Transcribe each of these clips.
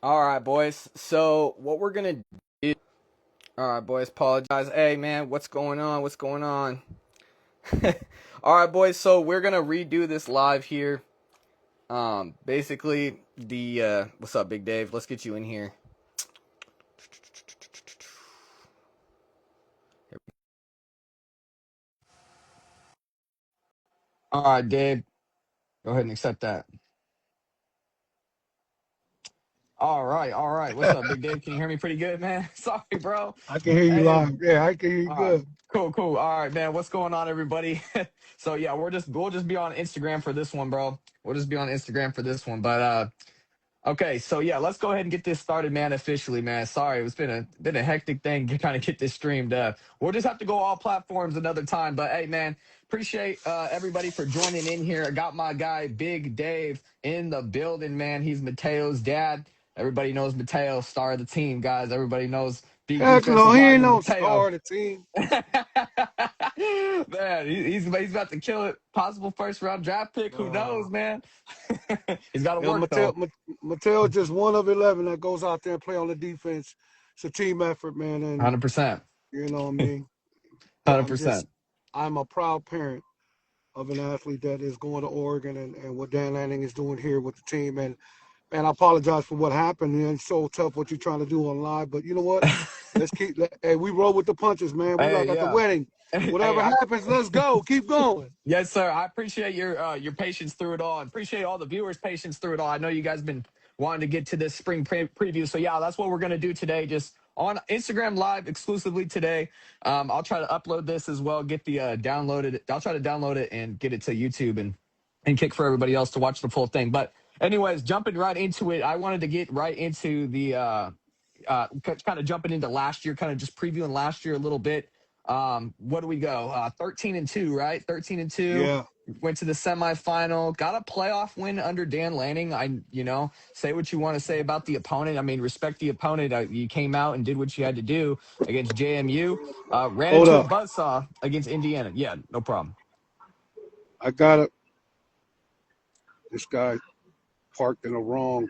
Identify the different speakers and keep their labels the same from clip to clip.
Speaker 1: All right, boys. So what we're gonna do? All right, boys. Apologize. Hey, man, what's going on? What's going on? All right, boys. So we're gonna redo this live here. Basically, the what's up, Big Dave? Let's get you in here. All right, Dave. Go ahead and accept that. All right, all right. What's up, Big Dave? Can you hear me pretty good, man? Sorry, bro.
Speaker 2: I can hear you
Speaker 1: Hey,
Speaker 2: live. Yeah, I can hear you
Speaker 1: all right,
Speaker 2: good.
Speaker 1: cool. All right, man. What's going on, everybody? So yeah, we'll just be on Instagram for this one, bro. We'll just be on Instagram for this one. But okay, so yeah, let's go ahead and get this started, man. Officially, man. Sorry, it's been a hectic thing to kind of get this streamed. We'll just have to go all platforms another time. But hey, man, appreciate everybody for joining in here. I got my guy Big Dave in the building, man. He's Matayo's dad. Everybody knows Matayo, star of the team, guys. Everybody knows big
Speaker 2: Heck no,
Speaker 1: defensive
Speaker 2: he ain't
Speaker 1: lineman
Speaker 2: no
Speaker 1: Matayo.
Speaker 2: star of the team.
Speaker 1: Man, he's about to kill it. Possible first round draft pick. Who knows,
Speaker 2: Uh,
Speaker 1: man? He's got to
Speaker 2: you know,
Speaker 1: work though.
Speaker 2: Mateo just one of 11 that goes out there and play on the defense. It's a team effort, man, and
Speaker 1: 100%.
Speaker 2: you know what I mean. But
Speaker 1: 100%.
Speaker 2: I'm a proud parent of an athlete that is going to Oregon and what Dan Lanning is doing here with the team. And I apologize for what happened. It's so tough what you're trying to do on live, but you know what? Hey, we roll with the punches, man. We
Speaker 1: Hey,
Speaker 2: like at the
Speaker 1: yeah.
Speaker 2: wedding.
Speaker 1: Hey,
Speaker 2: Whatever happens, let's go. Keep going.
Speaker 1: yes, sir. I appreciate your patience through it all, and appreciate all the viewers' patience through it all. I know you guys been wanting to get to this spring preview, so yeah, that's what we're gonna do today. Just on Instagram Live exclusively today. I'll try to upload this as well. Get the downloaded. I'll try to download it and get it to YouTube and kick for everybody else to watch the full thing. But anyways, jumping right into it, I wanted to get right into the kind of jumping into last year, kind of just previewing last year a little bit. What do we go? 13-2, right? 13-2.
Speaker 2: Yeah.
Speaker 1: Went to the semifinal, got a playoff win under Dan Lanning. Say what you want to say about the opponent. I mean, respect the opponent. You came out and did what you had to do against JMU. Ran
Speaker 2: Hold
Speaker 1: into a
Speaker 2: up.
Speaker 1: buzzsaw against Indiana. Yeah, no problem.
Speaker 2: I got it. This guy parked in the wrong.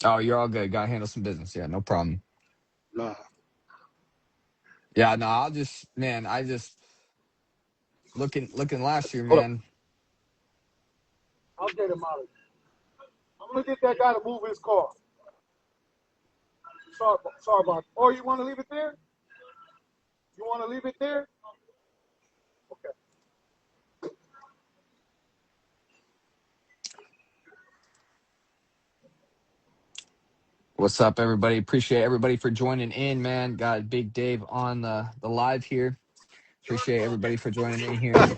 Speaker 1: Oh, you're all good. Got to handle some business. Yeah, no problem.
Speaker 2: Nah.
Speaker 1: Yeah, no, I just looking last year,
Speaker 2: Hold up.
Speaker 1: man.
Speaker 2: I'll get him out of here. I'm gonna get that guy to move his car. Sorry about it. Or you want to leave it there? You want to leave it there? Okay.
Speaker 1: What's up, everybody? Appreciate everybody for joining in, man. Got Big Dave on the live here. Appreciate everybody for joining in here.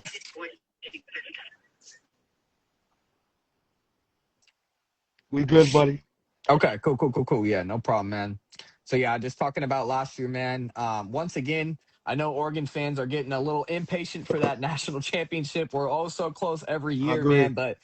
Speaker 2: We good, buddy.
Speaker 1: Okay, cool. Yeah, no problem, man. So yeah, just talking about last year, man. Once again, I know Oregon fans are getting a little impatient for that national championship. We're oh so close every
Speaker 2: I
Speaker 1: year,
Speaker 2: agree.
Speaker 1: man. But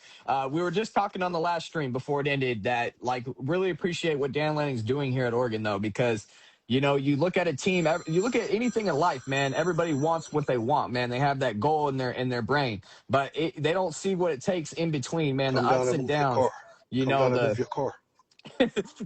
Speaker 1: we were just talking on the last stream before it ended that like really appreciate what Dan Lanning's doing here at Oregon, though, because you look at a team, you look at anything in life, man. Everybody wants what they want, man. They have that goal in their brain, but they don't see what it takes in between, man. The
Speaker 2: Come down
Speaker 1: ups
Speaker 2: and
Speaker 1: and
Speaker 2: move your car.
Speaker 1: downs. You
Speaker 2: Come
Speaker 1: know
Speaker 2: down and
Speaker 1: the
Speaker 2: move your car.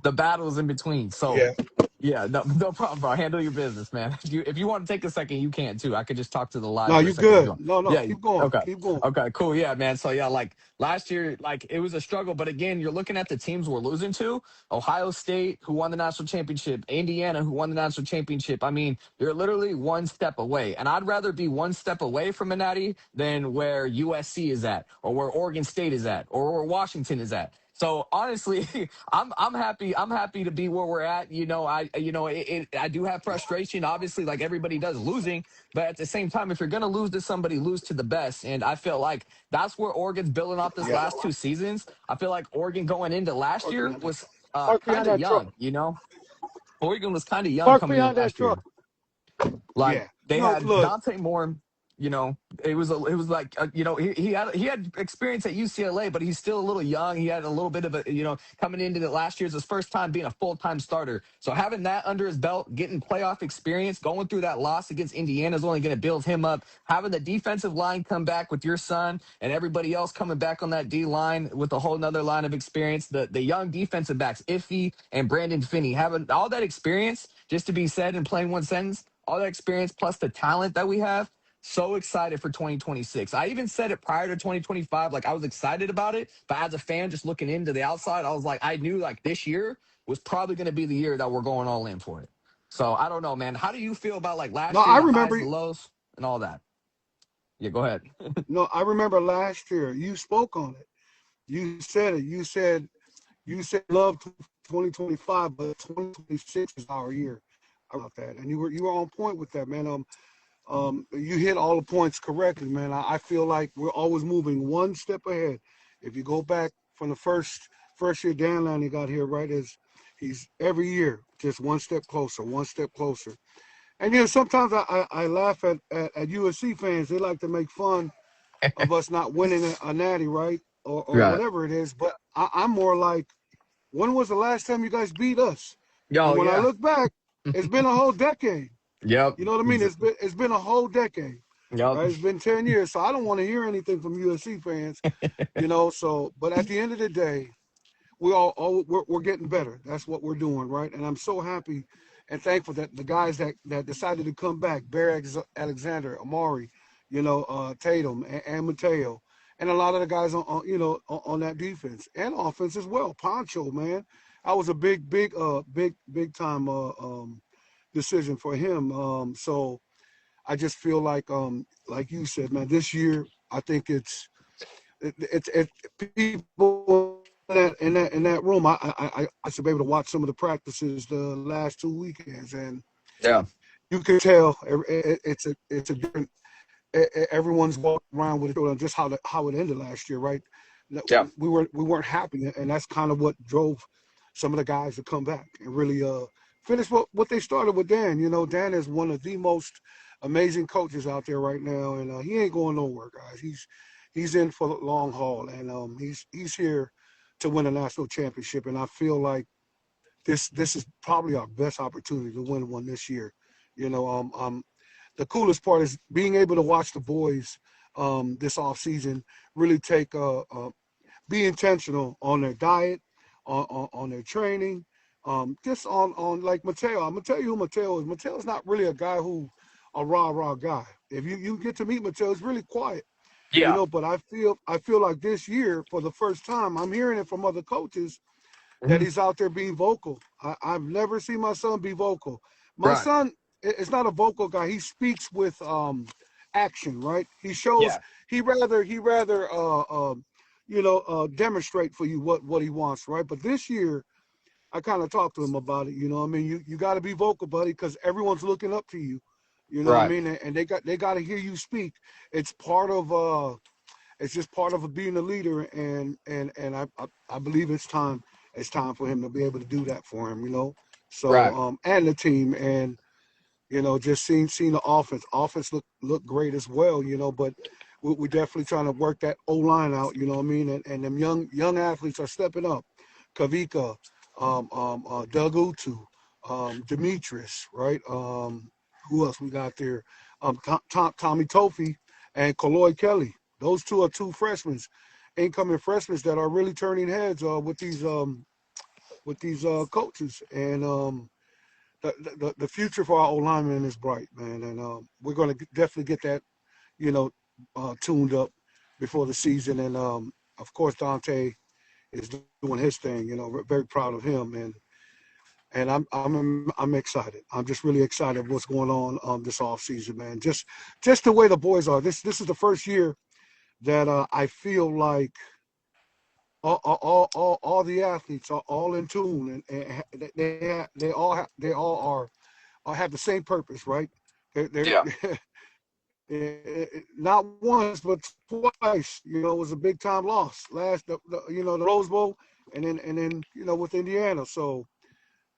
Speaker 1: the battles in between. So
Speaker 2: Yeah.
Speaker 1: yeah, no problem, bro. Handle your business, man. If you want to take a second, you can too. I could just talk to the live
Speaker 2: No,
Speaker 1: for a
Speaker 2: you
Speaker 1: second if you
Speaker 2: good.
Speaker 1: want.
Speaker 2: No.
Speaker 1: Yeah.
Speaker 2: Keep going.
Speaker 1: Okay.
Speaker 2: Keep going.
Speaker 1: Okay. Cool. Yeah, man. So yeah, like last year, like it was a struggle, but again, you're looking at the teams we're losing to: Ohio State, who won the national championship; Indiana, who won the national championship. I mean, you're literally one step away, and I'd rather be one step away from a natty than where USC is at, or where Oregon State is at, or where Washington is at. So honestly, I'm happy. I'm happy to be where we're at. I do have frustration, obviously, like everybody does, losing. But at the same time, if you're gonna lose to somebody, lose to the best. And I feel like that's where Oregon's building off this
Speaker 2: Yeah.
Speaker 1: last two seasons. I feel like Oregon going into last
Speaker 2: Park
Speaker 1: year
Speaker 2: behind that.
Speaker 1: was
Speaker 2: Park
Speaker 1: kind
Speaker 2: behind
Speaker 1: of
Speaker 2: that truck.
Speaker 1: young. Oregon was kind of young
Speaker 2: Park
Speaker 1: coming in
Speaker 2: behind that
Speaker 1: last year.
Speaker 2: truck.
Speaker 1: Like
Speaker 2: Yeah.
Speaker 1: they
Speaker 2: No,
Speaker 1: had
Speaker 2: look.
Speaker 1: Dante Moore. you know, it was like he had experience at UCLA, but he's still a little young. He had a little bit of a, coming into the last year's his first time being a full-time starter. So having that under his belt, getting playoff experience, going through that loss against Indiana is only going to build him up. Having the defensive line come back with your son and everybody else coming back on that D line with a whole nother line of experience, the young defensive backs, Iffy and Brandon Finney, having all that experience, just to be said in plain one sentence, all that experience plus the talent that we have. So excited for 2026. I even said it prior to 2025. Like, I was excited about it, but as a fan, just looking into the outside, I was like, I knew like this year was probably going to be the year that we're going all in for it. So I don't know, man. How do you feel about like
Speaker 2: No,
Speaker 1: last year,
Speaker 2: I
Speaker 1: the highs,
Speaker 2: remember.
Speaker 1: the lows, and all that? Yeah, go ahead.
Speaker 2: No, I remember last year you spoke on it. You said it. You said love 2025, but 2026 is our year. About that, and you were on point with that, man. You hit all the points correctly, man. I feel like we're always moving one step ahead. If you go back from the first year Dan Lanning got here, right, is he's every year just one step closer, one step closer. And sometimes I laugh at USC fans. They like to make fun of us not winning a natty, right, or
Speaker 1: Right.
Speaker 2: whatever it is. But I'm more like, when was the last time you guys beat us? And
Speaker 1: Oh
Speaker 2: when I
Speaker 1: yeah.
Speaker 2: look back, it's been a whole decade.
Speaker 1: Yep.
Speaker 2: You know what I mean? It's been a whole decade,
Speaker 1: Yep.
Speaker 2: right? It's been 10 years, so I don't want to hear anything from USC fans, So, but at the end of the day, we're getting better. That's what we're doing, right? And I'm so happy and thankful that the guys that decided to come back, Barry Alexander, Amari, Tatum and Matayo, and a lot of the guys on that defense and offense as well. Poncho, man, that was a big time decision for him. So I just feel like you said, man, this year I think it's people in that room. I should be able to watch some of the practices the last 2 weekends, and
Speaker 1: Yeah.
Speaker 2: you can tell it's a different. Everyone's walking around with it, just how it ended last year, right?
Speaker 1: Yeah.
Speaker 2: We weren't happy, and that's kind of what drove some of the guys to come back and really finish what they started with Dan. Dan is one of the most amazing coaches out there right now, and he ain't going nowhere, guys. He's in for the long haul, and he's here to win a national championship. And I feel like this is probably our best opportunity to win one this year. The coolest part is being able to watch the boys this off season really be intentional on their diet, on their training, just on like Mateo. I'm gonna tell you who Mateo is. Mateo's not really a guy who a rah guy. If you get to meet Mateo, he's really quiet,
Speaker 1: Yeah.
Speaker 2: But I feel like this year, for the first time, I'm hearing it from other coaches that
Speaker 1: Mhm.
Speaker 2: he's out there being vocal. I've never seen my son be vocal. My
Speaker 1: Right.
Speaker 2: son is not a vocal guy. He speaks with action, right? He shows
Speaker 1: Yeah.
Speaker 2: he rather demonstrate for you what he wants, right? But this year, I kind of talked to him about it. I mean, you got to be vocal, buddy, because everyone's looking up to you. You know what I
Speaker 1: Right.
Speaker 2: mean? And they got to hear you speak. It's part of it's just part of being a leader, and I believe it's time for him to be able to do that for him. So
Speaker 1: Right.
Speaker 2: and the team, and just seeing the offense look great as well. But we're definitely trying to work that O line out. You know what I mean? And them young athletes are stepping up. Kavika, Doug Utu, Demetrius, right? Who else we got there? Tommy Tofi and Kaloy Kelly. Those two are two freshmen, incoming freshmen that are really turning heads with these coaches. And the future for our O lineman is bright, man. And we're going to definitely get that, you know, tuned up before the season. And of course, Dante is doing his thing. We're very proud of him, and I'm excited. I'm just really excited what's going on this off season, man. Just the way the boys are. This is the first year that I feel like all the athletes are all in tune, and they all have the same purpose, right? They're
Speaker 1: Yeah.
Speaker 2: not once but twice. It was a big time loss last the Rose Bowl, and then with Indiana. So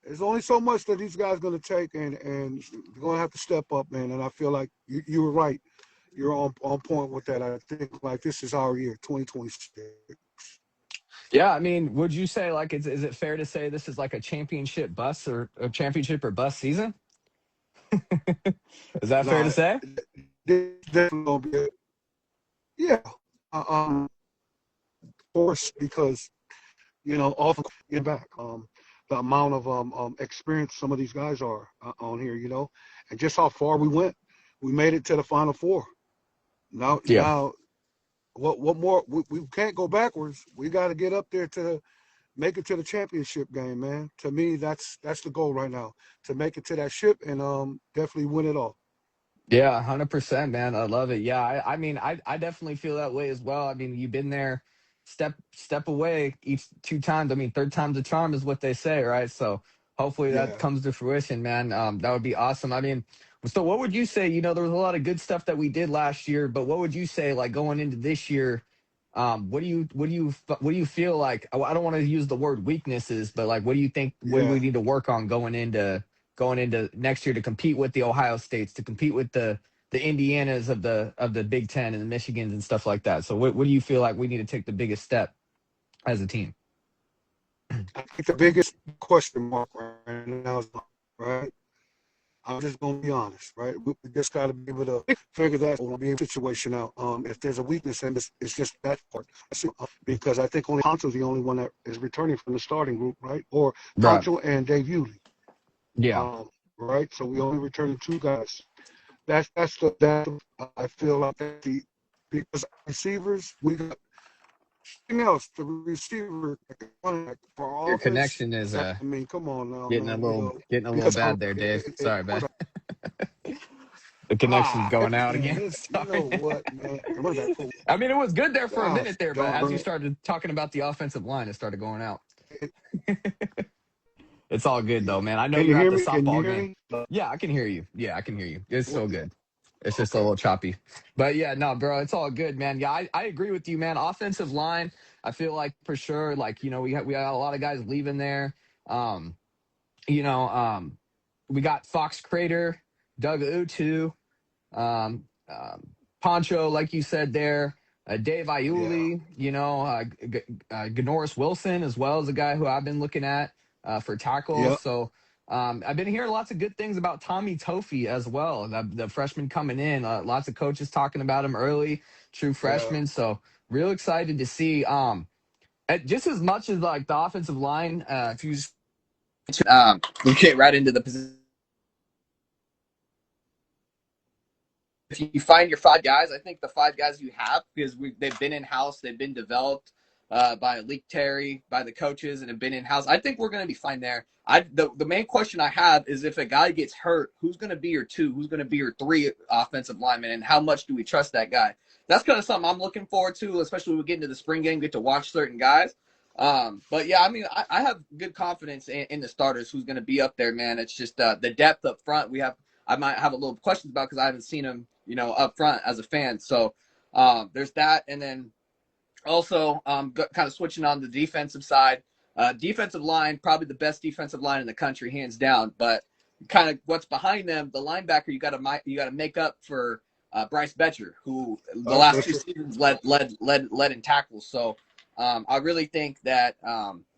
Speaker 2: there's only so much that these guys going to take, and they're going to have to step up, man. And I feel like you were right. you're on point with that. I think like this is our year, 2026.
Speaker 1: Yeah, I mean, would you say like is it fair to say this is like a championship bust or a championship or bust season? Is that fair to
Speaker 2: Nah,
Speaker 1: say?
Speaker 2: this definitely gonna be yeah. Of course, because often get back the amount of experience some of these guys are on here, and just how far we went. We made it to the Final Four.
Speaker 1: Yeah.
Speaker 2: Now, what more? We can't go backwards. We got to get up there to make it to the championship game, man. To me, that's the goal right now, to make it to that ship and definitely win it all.
Speaker 1: Yeah, 100%, man. I love it. Yeah, I mean, I definitely feel that way as well. I mean, you've been there step away each two times. I mean, third time's a charm is what they say, right? So hopefully that
Speaker 2: Yeah,
Speaker 1: comes to fruition, man. That would be awesome. I mean, so what would you say? There was a lot of good stuff that we did last year, but what would you say like going into this year? What do you feel like? I don't want to use the word weaknesses, but like, what do you think? What do we
Speaker 2: yeah.
Speaker 1: need to work on going into next year to compete with the Ohio States, to compete with the Indianas of the Big Ten and the Michigans and stuff like that. So what do you feel like we need to take the biggest step as a team?
Speaker 2: I think the biggest question mark right now is right. I'm just gonna be honest, right? We just got to be able to figure that will be a situation out. If there's a weakness, and it's just that part. Because I think only Poncho's the only one that is returning from the starting group, right? Or
Speaker 1: Right.
Speaker 2: Poncho and Dave Uiagalelei,
Speaker 1: Yeah.
Speaker 2: right? So we only returning two guys. That I feel like that the because receivers we got everything else. The receiver for
Speaker 1: Your
Speaker 2: offense.
Speaker 1: connection is
Speaker 2: I mean, come on now,
Speaker 1: getting a
Speaker 2: man.
Speaker 1: little getting a little
Speaker 2: Because
Speaker 1: bad there, Dave. Sorry, man. The connection's going out
Speaker 2: man,
Speaker 1: again.
Speaker 2: this, you know
Speaker 1: Sorry.
Speaker 2: what, man? The running back for
Speaker 1: I mean, it was good there for a
Speaker 2: gosh
Speaker 1: minute there, but as
Speaker 2: darn
Speaker 1: you
Speaker 2: it.
Speaker 1: started talking about the offensive line, it started going out.
Speaker 2: It-
Speaker 1: It's all good though,
Speaker 2: yeah.
Speaker 1: man. I know
Speaker 2: Can you
Speaker 1: you're at
Speaker 2: hear
Speaker 1: the
Speaker 2: me? Can you
Speaker 1: softball
Speaker 2: hear
Speaker 1: game.
Speaker 2: me?
Speaker 1: Yeah, I can hear you. Yeah, I can hear you. It's so
Speaker 2: Yeah.
Speaker 1: good. It's just a
Speaker 2: Okay.
Speaker 1: little choppy. But yeah, no, bro, it's all good, man. Yeah, I agree with you, man. Offensive line, I feel like for sure, like, we got a lot of guys leaving there. Um, you know, we got Fox Crater, Doug Utu, Poncho, like you said there, Dave
Speaker 2: Yeah.
Speaker 1: Iuli, Ganoris Wilson, as well as a guy who I've been looking at for tackles.
Speaker 2: Yeah.
Speaker 1: So I've been hearing lots of good things about Tommy Tofi as well, the freshman coming in. Lots of coaches talking about him early, true
Speaker 2: Yeah.
Speaker 1: freshman. So real excited to see. Just as much as like the offensive line, if you we get right into the position. If you find your five guys, I think the five guys you have, because they've been in house, they've been developed by Leak Terry, by the coaches, and have been in house. I think we're going to be fine there. The main question I have is if a guy gets hurt, who's going to be your two? Who's going to be your three offensive linemen, and how much do we trust that guy? That's kind of something I'm looking forward to, especially when we get into the spring game, get to watch certain guys. But yeah, I mean, I have good confidence in the starters who's going to be up there, man. It's just the depth up front. I might have a little questions about because I haven't seen him, up front as a fan. So there's that, and then also kind of switching on the defensive side. Defensive line, probably the best defensive line in the country, hands down. But kind of what's behind them, the linebacker, you got to make up for Bryce Betcher, who the last
Speaker 2: For
Speaker 1: two
Speaker 2: sure.
Speaker 1: seasons led in tackles. So I really think that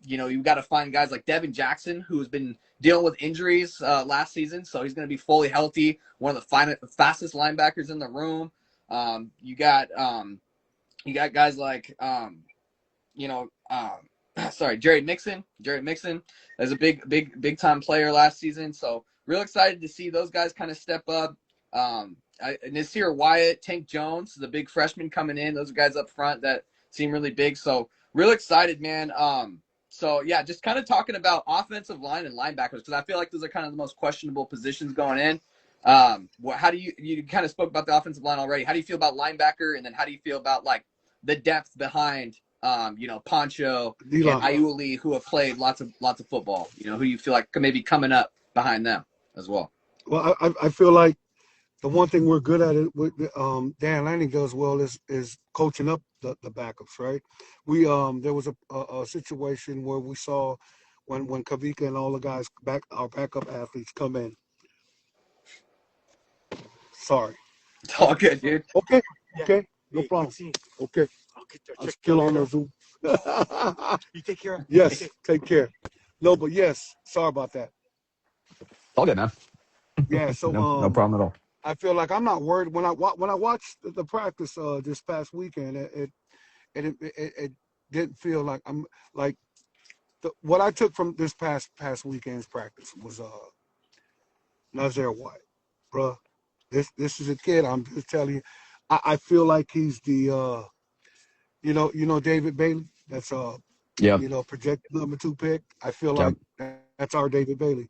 Speaker 1: you got to find guys like Devin Jackson, who has been dealing with injuries last season, so he's going to be fully healthy. One of the fastest linebackers in the room. You got guys like you know, sorry, Jerry Mixon. Jerry Mixon is a big time player last season. So real excited to see those guys kind of step up. Nasir Wyatt, Tank Jones, the big freshman coming in. Those are guys up front that seem really big. So real excited, man. So yeah, just kind of talking about offensive line and linebackers because I feel like those are kind of the most questionable positions going in. How do you kind of spoke about the offensive line already? How do you feel about linebacker, and then how do you feel about like the depth behind Poncho and
Speaker 2: D-line.
Speaker 1: Iuli, who have played lots of football. Who you feel like could maybe coming up behind them as well.
Speaker 2: Well, I feel like the one thing we're good at it with Dan Lanning does well is coaching up the backups, right? We there was a situation where we saw when Kavika and all the guys our backup athletes come in. Sorry.
Speaker 3: It's all good, dude.
Speaker 2: Okay, okay, no problem. Okay, I'm still on the Zoom.
Speaker 3: You take care.
Speaker 2: Yes, take care. No, but yes, sorry about that.
Speaker 1: It's all good, man.
Speaker 2: Yeah, so
Speaker 1: No problem at all.
Speaker 2: I feel like I'm not worried when I watched the practice this past weekend. It didn't feel like I'm like what I took from this past weekend's practice was Nazir White, bruh. This is a kid. I'm just telling you. I feel like he's the David Bailey. That's
Speaker 1: Yep.
Speaker 2: projected number 2 pick. I feel
Speaker 1: Yep.
Speaker 2: like that's our David Bailey.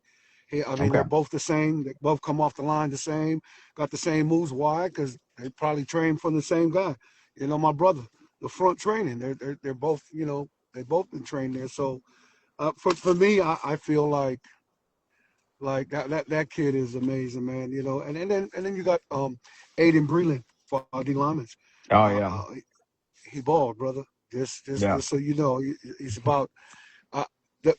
Speaker 2: I mean,
Speaker 1: Okay.
Speaker 2: they're both the same. They both come off the line the same, got the same moves. Why? Because they probably trained from the same guy. My brother, the front training. They're both, they both been trained there. So for me, I feel like that kid is amazing, man. And then you got Aiden Breland for D linemen.
Speaker 1: Oh
Speaker 2: Uh,
Speaker 1: yeah.
Speaker 2: uh, he balled, brother.
Speaker 1: Yeah.
Speaker 2: Just so you know, he's about. Uh,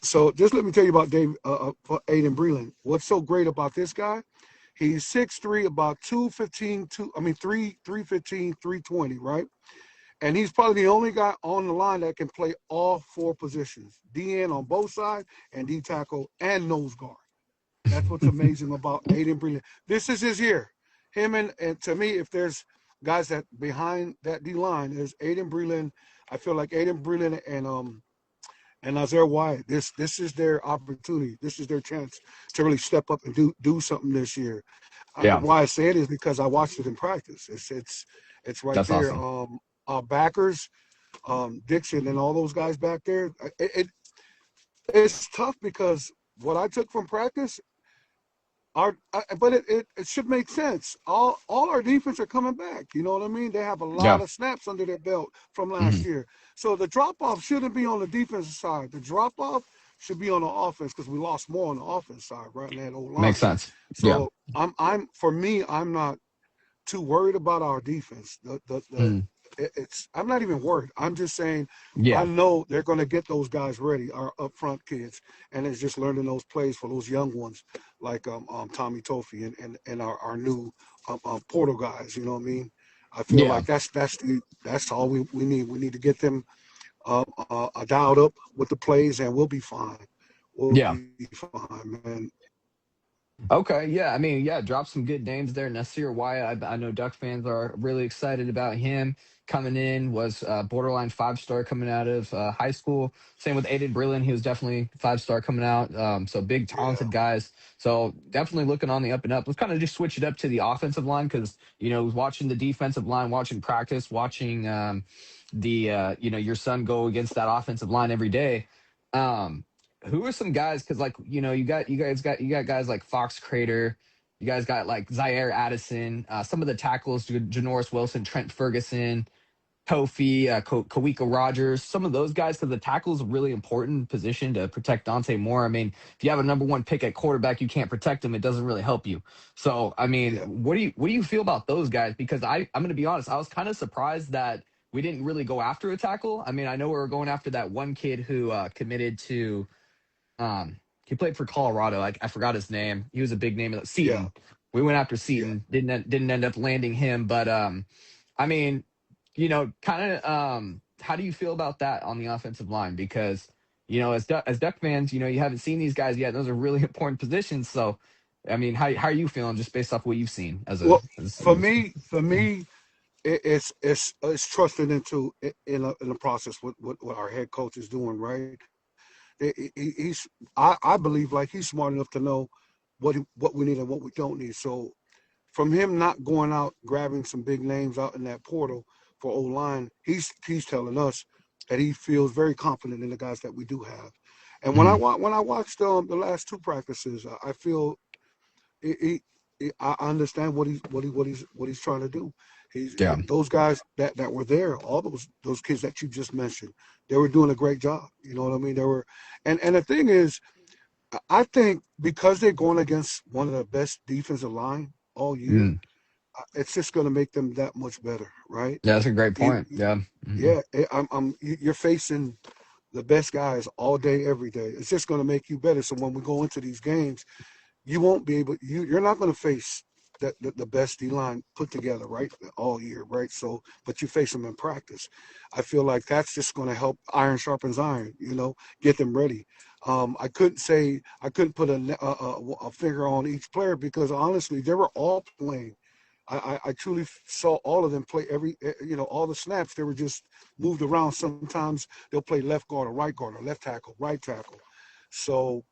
Speaker 2: so just let me tell you about Aiden Breland. What's so great about this guy? He's 6'3", about 215, 315, 320, right? And he's probably the only guy on the line that can play all 4 positions: DN on both sides and D tackle and nose guard. That's what's amazing about Aiden Breland. This is his year. Him and to me, if there's guys that behind that D line, is Aiden Breland. I feel like Aiden Breland and Nazir Wyatt. This is their opportunity. This is their chance to really step up and do something this year.
Speaker 1: Yeah.
Speaker 2: Why I say it is because I watched it in practice. It's right
Speaker 1: That's
Speaker 2: there.
Speaker 1: awesome.
Speaker 2: Our backers, Dixon and all those guys back there. It's tough because what I took from practice but it should make sense. All our defense are coming back. You know what I mean? They have a lot
Speaker 1: Yeah.
Speaker 2: of snaps under their belt from
Speaker 1: Hmm.
Speaker 2: last year. So the drop off shouldn't be on the defensive side. The drop off should be on the offense because we lost more on the offense side, right? And that old
Speaker 1: Makes
Speaker 2: line.
Speaker 1: sense. Yeah.
Speaker 2: So I'm for me, I'm not too worried about our defense.
Speaker 1: Mm.
Speaker 2: It's I'm not even worried. I'm just saying I
Speaker 1: Yeah.
Speaker 2: know they're going to get those guys ready, our up front kids, and it's just learning those plays for those young ones like Tommy Tofi and our new portal guys. You know what I mean? I feel
Speaker 1: Yeah.
Speaker 2: like that's all we need. We need to get them dialed up with the plays, and we'll be fine. We'll
Speaker 1: Yeah.
Speaker 2: be fine, man.
Speaker 1: Okay, yeah. I mean, yeah, drop some good names there. Nasir Wyatt, I know Duck fans are really excited about him coming in. Was borderline 5-star coming out of high school. Same with Aiden Breland, he was definitely 5-star coming out. So big,
Speaker 2: Yeah,
Speaker 1: talented guys. So definitely looking on the up and up. Let's kind of just switch it up to the offensive line because watching the defensive line, watching practice, watching the your son go against that offensive line every day. Um, who are some guys? Because like you got guys like Fox Crater, you guys got like Zaire Addison, some of the tackles, Janoris Wilson, Trent Ferguson, Kofi, Kawika Rogers, some of those guys. Because the tackle is a really important position to protect Dante Moore. I mean, if you have a number 1 pick at quarterback, you can't protect him. It doesn't really help you. So I mean,
Speaker 2: yeah,
Speaker 1: what do you feel about those guys? Because I'm going to be honest, I was kind of surprised that we didn't really go after a tackle. I mean, I know we were going after that one kid who committed to he played for Colorado. I forgot his name. He was a big name.
Speaker 2: yeah,
Speaker 1: Seaton. We went after
Speaker 2: yeah,
Speaker 1: Seaton. Didn't end up landing him. But I mean, kind of how do you feel about that on the offensive line? Because as Duck fans, you haven't seen these guys yet. Those are really important positions. So, I mean, how are you feeling just based off what you've seen as a
Speaker 2: Well,
Speaker 1: as
Speaker 2: for me, it's trusting into in a process what our head coach is doing, right? He's I believe like he's smart enough to know what we need and what we don't need. So from him not going out grabbing some big names out in that portal for O line, he's telling us that he feels very confident in the guys that we do have. And when I
Speaker 1: Mhm.
Speaker 2: when I watched the last 2 practices, I feel I understand what he's trying to do.
Speaker 1: Yeah.
Speaker 2: Those guys that were there, all those kids that you just mentioned, they were doing a great job. You know what I mean? They were, and the thing is, I think because they're going against one of the best defensive line all year,
Speaker 1: Mm.
Speaker 2: it's just going to make them that much better, right?
Speaker 1: Yeah, that's a great
Speaker 2: It,
Speaker 1: point. Yeah. Mhm.
Speaker 2: yeah, you're facing the best guys all day, every day. It's just going to make you better. So when we go into these games, you won't be able. You're not going to face. the best D line put together, right, all year, right? So, but you face them in practice. I feel like that's just going to help iron sharpens iron, get them ready. I couldn't put a finger on each player because honestly, they were all playing. I truly saw all of them play all the snaps. They were just moved around. Sometimes they'll play left guard or left tackle, right tackle. So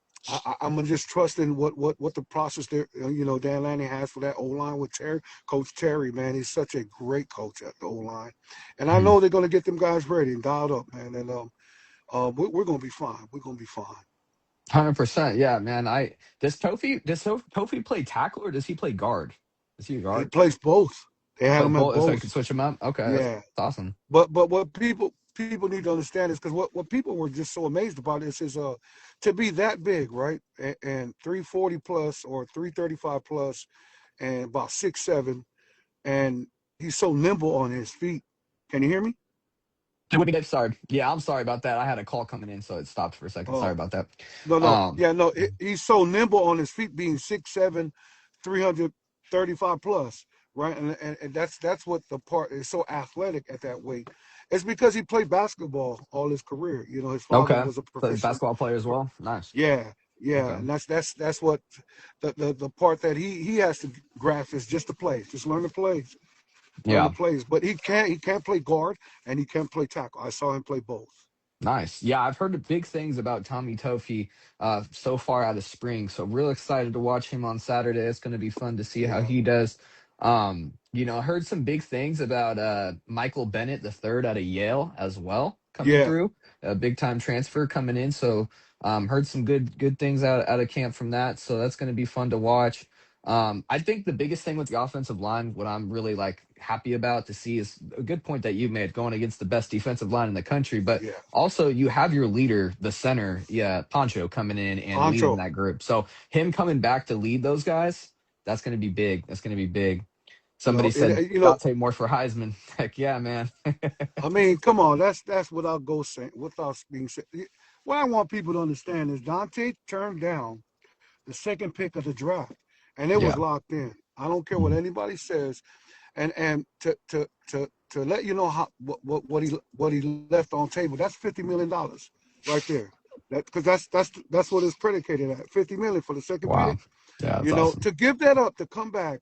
Speaker 2: I'm just trusting what the process there, Dan Lanning has for that O line with Coach Terry, man. He's such a great coach at the O line, and I
Speaker 1: Mhm.
Speaker 2: know they're going to get them guys ready and dialed up, man. And we're going to be fine. We're going to be fine.
Speaker 1: 100%. Yeah, man. Does Tofi play tackle or does he play guard? Is he a
Speaker 2: He
Speaker 1: guard?
Speaker 2: plays both. They had
Speaker 1: Play
Speaker 2: him at
Speaker 1: both, so I
Speaker 2: both.
Speaker 1: could switch him up. Okay, that's
Speaker 2: Yeah.
Speaker 1: awesome.
Speaker 2: But what people need to understand is because what people were just so amazed about this is to be that big, right? And 340 plus or 335 plus and about 6'7", and he's so nimble on his feet. Can you hear me?
Speaker 1: Hey, what sorry. Yeah, I'm sorry about that. I had a call coming in, so it stopped for a second. Sorry
Speaker 2: Oh,
Speaker 1: about that.
Speaker 2: no.
Speaker 1: Um,
Speaker 2: Yeah, no, he's so nimble on his feet being 6'7", 335 plus, right? And that's what the part is so athletic at that weight. It's because he played basketball all his career. His father
Speaker 1: okay.
Speaker 2: was a
Speaker 1: Play
Speaker 2: professional.
Speaker 1: basketball player as well. Nice.
Speaker 2: Yeah, yeah,
Speaker 1: Okay.
Speaker 2: and that's what the part that he has to grasp is just the plays, just learn the
Speaker 1: Yeah.
Speaker 2: plays. But he can't play guard and he can't play tackle. I saw him play both.
Speaker 1: Nice. Yeah, I've heard big things about Tommy Tofi so far out of spring. So real excited to watch him on Saturday. It's going to be fun to see how
Speaker 2: Yeah,
Speaker 1: he does. I heard some big things about Michael Bennett the third out of Yale as well coming
Speaker 2: yeah,
Speaker 1: through. A big time transfer coming in. So heard some good things out of camp from that. So that's going to be fun to watch. I think the biggest thing with the offensive line, what I'm really like happy about to see is a good point that you made going against the best defensive line in the country, but
Speaker 2: yeah.
Speaker 1: also you have your leader, the center, yeah, Poncho coming in and leading
Speaker 2: Poncho,
Speaker 1: that group. So him coming back to lead those guys, that's going to be big. That's going to be big. Somebody said
Speaker 2: and,
Speaker 1: Dante Moore for Heisman. Heck yeah, man.
Speaker 2: I mean, come on, that's without without being said. What I want people to understand is Dante turned down the second pick of the draft, and it was
Speaker 1: Yeah.
Speaker 2: locked in. I don't care what
Speaker 1: Mhm.
Speaker 2: anybody says, and to let you know how what he left on table. That's $50 million right there. Because that's what it's predicated at. 50 million for the second pick.
Speaker 1: Wow. Yeah, that's awesome.
Speaker 2: To give that up to come back,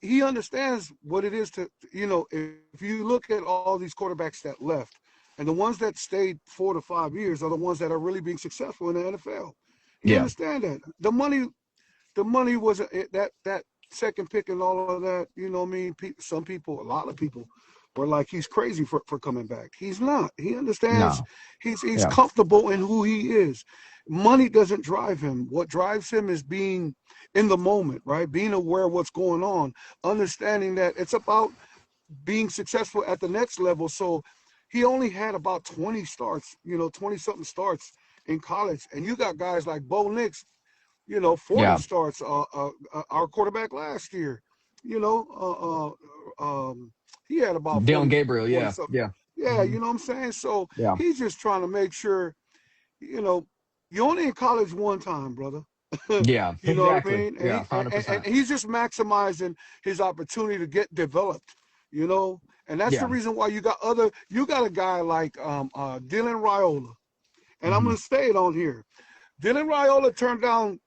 Speaker 2: he understands what it is to if you look at all these quarterbacks that left, and the ones that stayed 4 to 5 years are the ones that are really being successful in the NFL. He
Speaker 1: Yeah.
Speaker 2: understands that the money was that second pick and all of that. What I mean, some people, a lot of people, were like, he's crazy for coming back. He's not. He understands.
Speaker 1: No.
Speaker 2: He's
Speaker 1: Yeah.
Speaker 2: comfortable in who he is. Money doesn't drive him. What drives him is being in the moment, right? Being aware of what's going on, understanding that it's about being successful at the next level. So he only had about 20 starts, 20 something starts in college, and you got guys like Bo Nix 40
Speaker 1: Yeah.
Speaker 2: starts. Our quarterback last year, you know, he had about
Speaker 1: Dylan
Speaker 2: 40,
Speaker 1: Gabriel.
Speaker 2: 40
Speaker 1: Yeah.
Speaker 2: something.
Speaker 1: Yeah.
Speaker 2: Yeah,
Speaker 1: Hmm.
Speaker 2: you know what I'm saying? So
Speaker 1: Yeah.
Speaker 2: he's just trying to make sure, you know, you're only in college one time, brother.
Speaker 1: Yeah.
Speaker 2: You know what I
Speaker 1: Exactly.
Speaker 2: mean? And,
Speaker 1: Yeah.
Speaker 2: he, and
Speaker 1: 100%.
Speaker 2: he's just maximizing his opportunity to get developed, you know? And that's the
Speaker 1: Yeah.
Speaker 2: reason why you got a guy like Dylan Raiola. And I'm
Speaker 1: Hmm.
Speaker 2: going to say it on here. Dylan Raiola turned down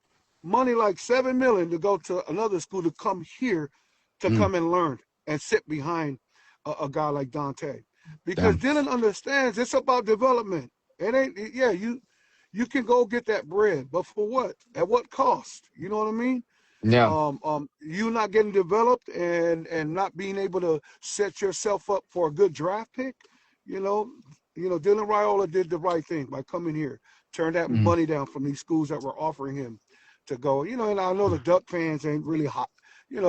Speaker 2: money like 7 million to go to another school to come here to
Speaker 1: Mm.
Speaker 2: come and learn and sit behind a guy like Dante, because
Speaker 1: Damn.
Speaker 2: Dylan understands it's about development. It ain't yeah you can go get that bread, but for what? At what cost? You know what I mean?
Speaker 1: Yeah.
Speaker 2: You not getting developed and not being able to set yourself up for a good draft pick. You know, Dylan Raiola did the right thing by coming here, turned that
Speaker 1: Mhm.
Speaker 2: money down from these schools that were offering him to go. And I know the Duck fans ain't really hot.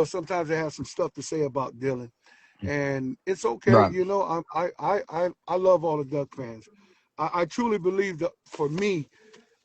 Speaker 2: Sometimes they have some stuff to say about Dylan, and it's okay.
Speaker 1: Right.
Speaker 2: I love all the Duck fans. I truly believe that for me,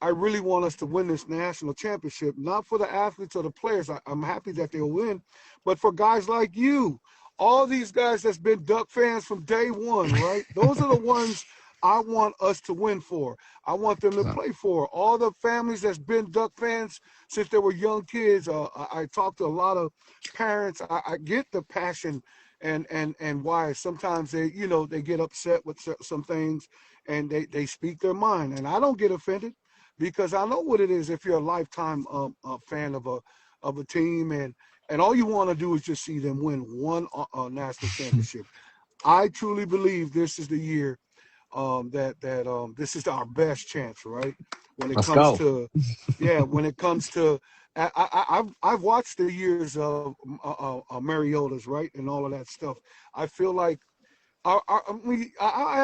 Speaker 2: I really want us to win this national championship, not for the athletes or the players. I'm happy that they'll win, but for guys like you, all these guys that's been Duck fans from day one, right? Those are the ones I want us to win for. I want them to play for. All the families that's been Duck fans since they were young kids. I talk to a lot of parents. I get the passion and why sometimes they get upset with some things and they speak their mind. And I don't get offended because I know what it is if you're a lifetime fan of a team and all you want to do is just see them win one national championship. I truly believe this is the year that this is our best chance, right? When it
Speaker 1: Let's
Speaker 2: comes
Speaker 1: go.
Speaker 2: to, yeah, when it comes to, I've watched the years of Mariota's, right, and all of that stuff. I feel like I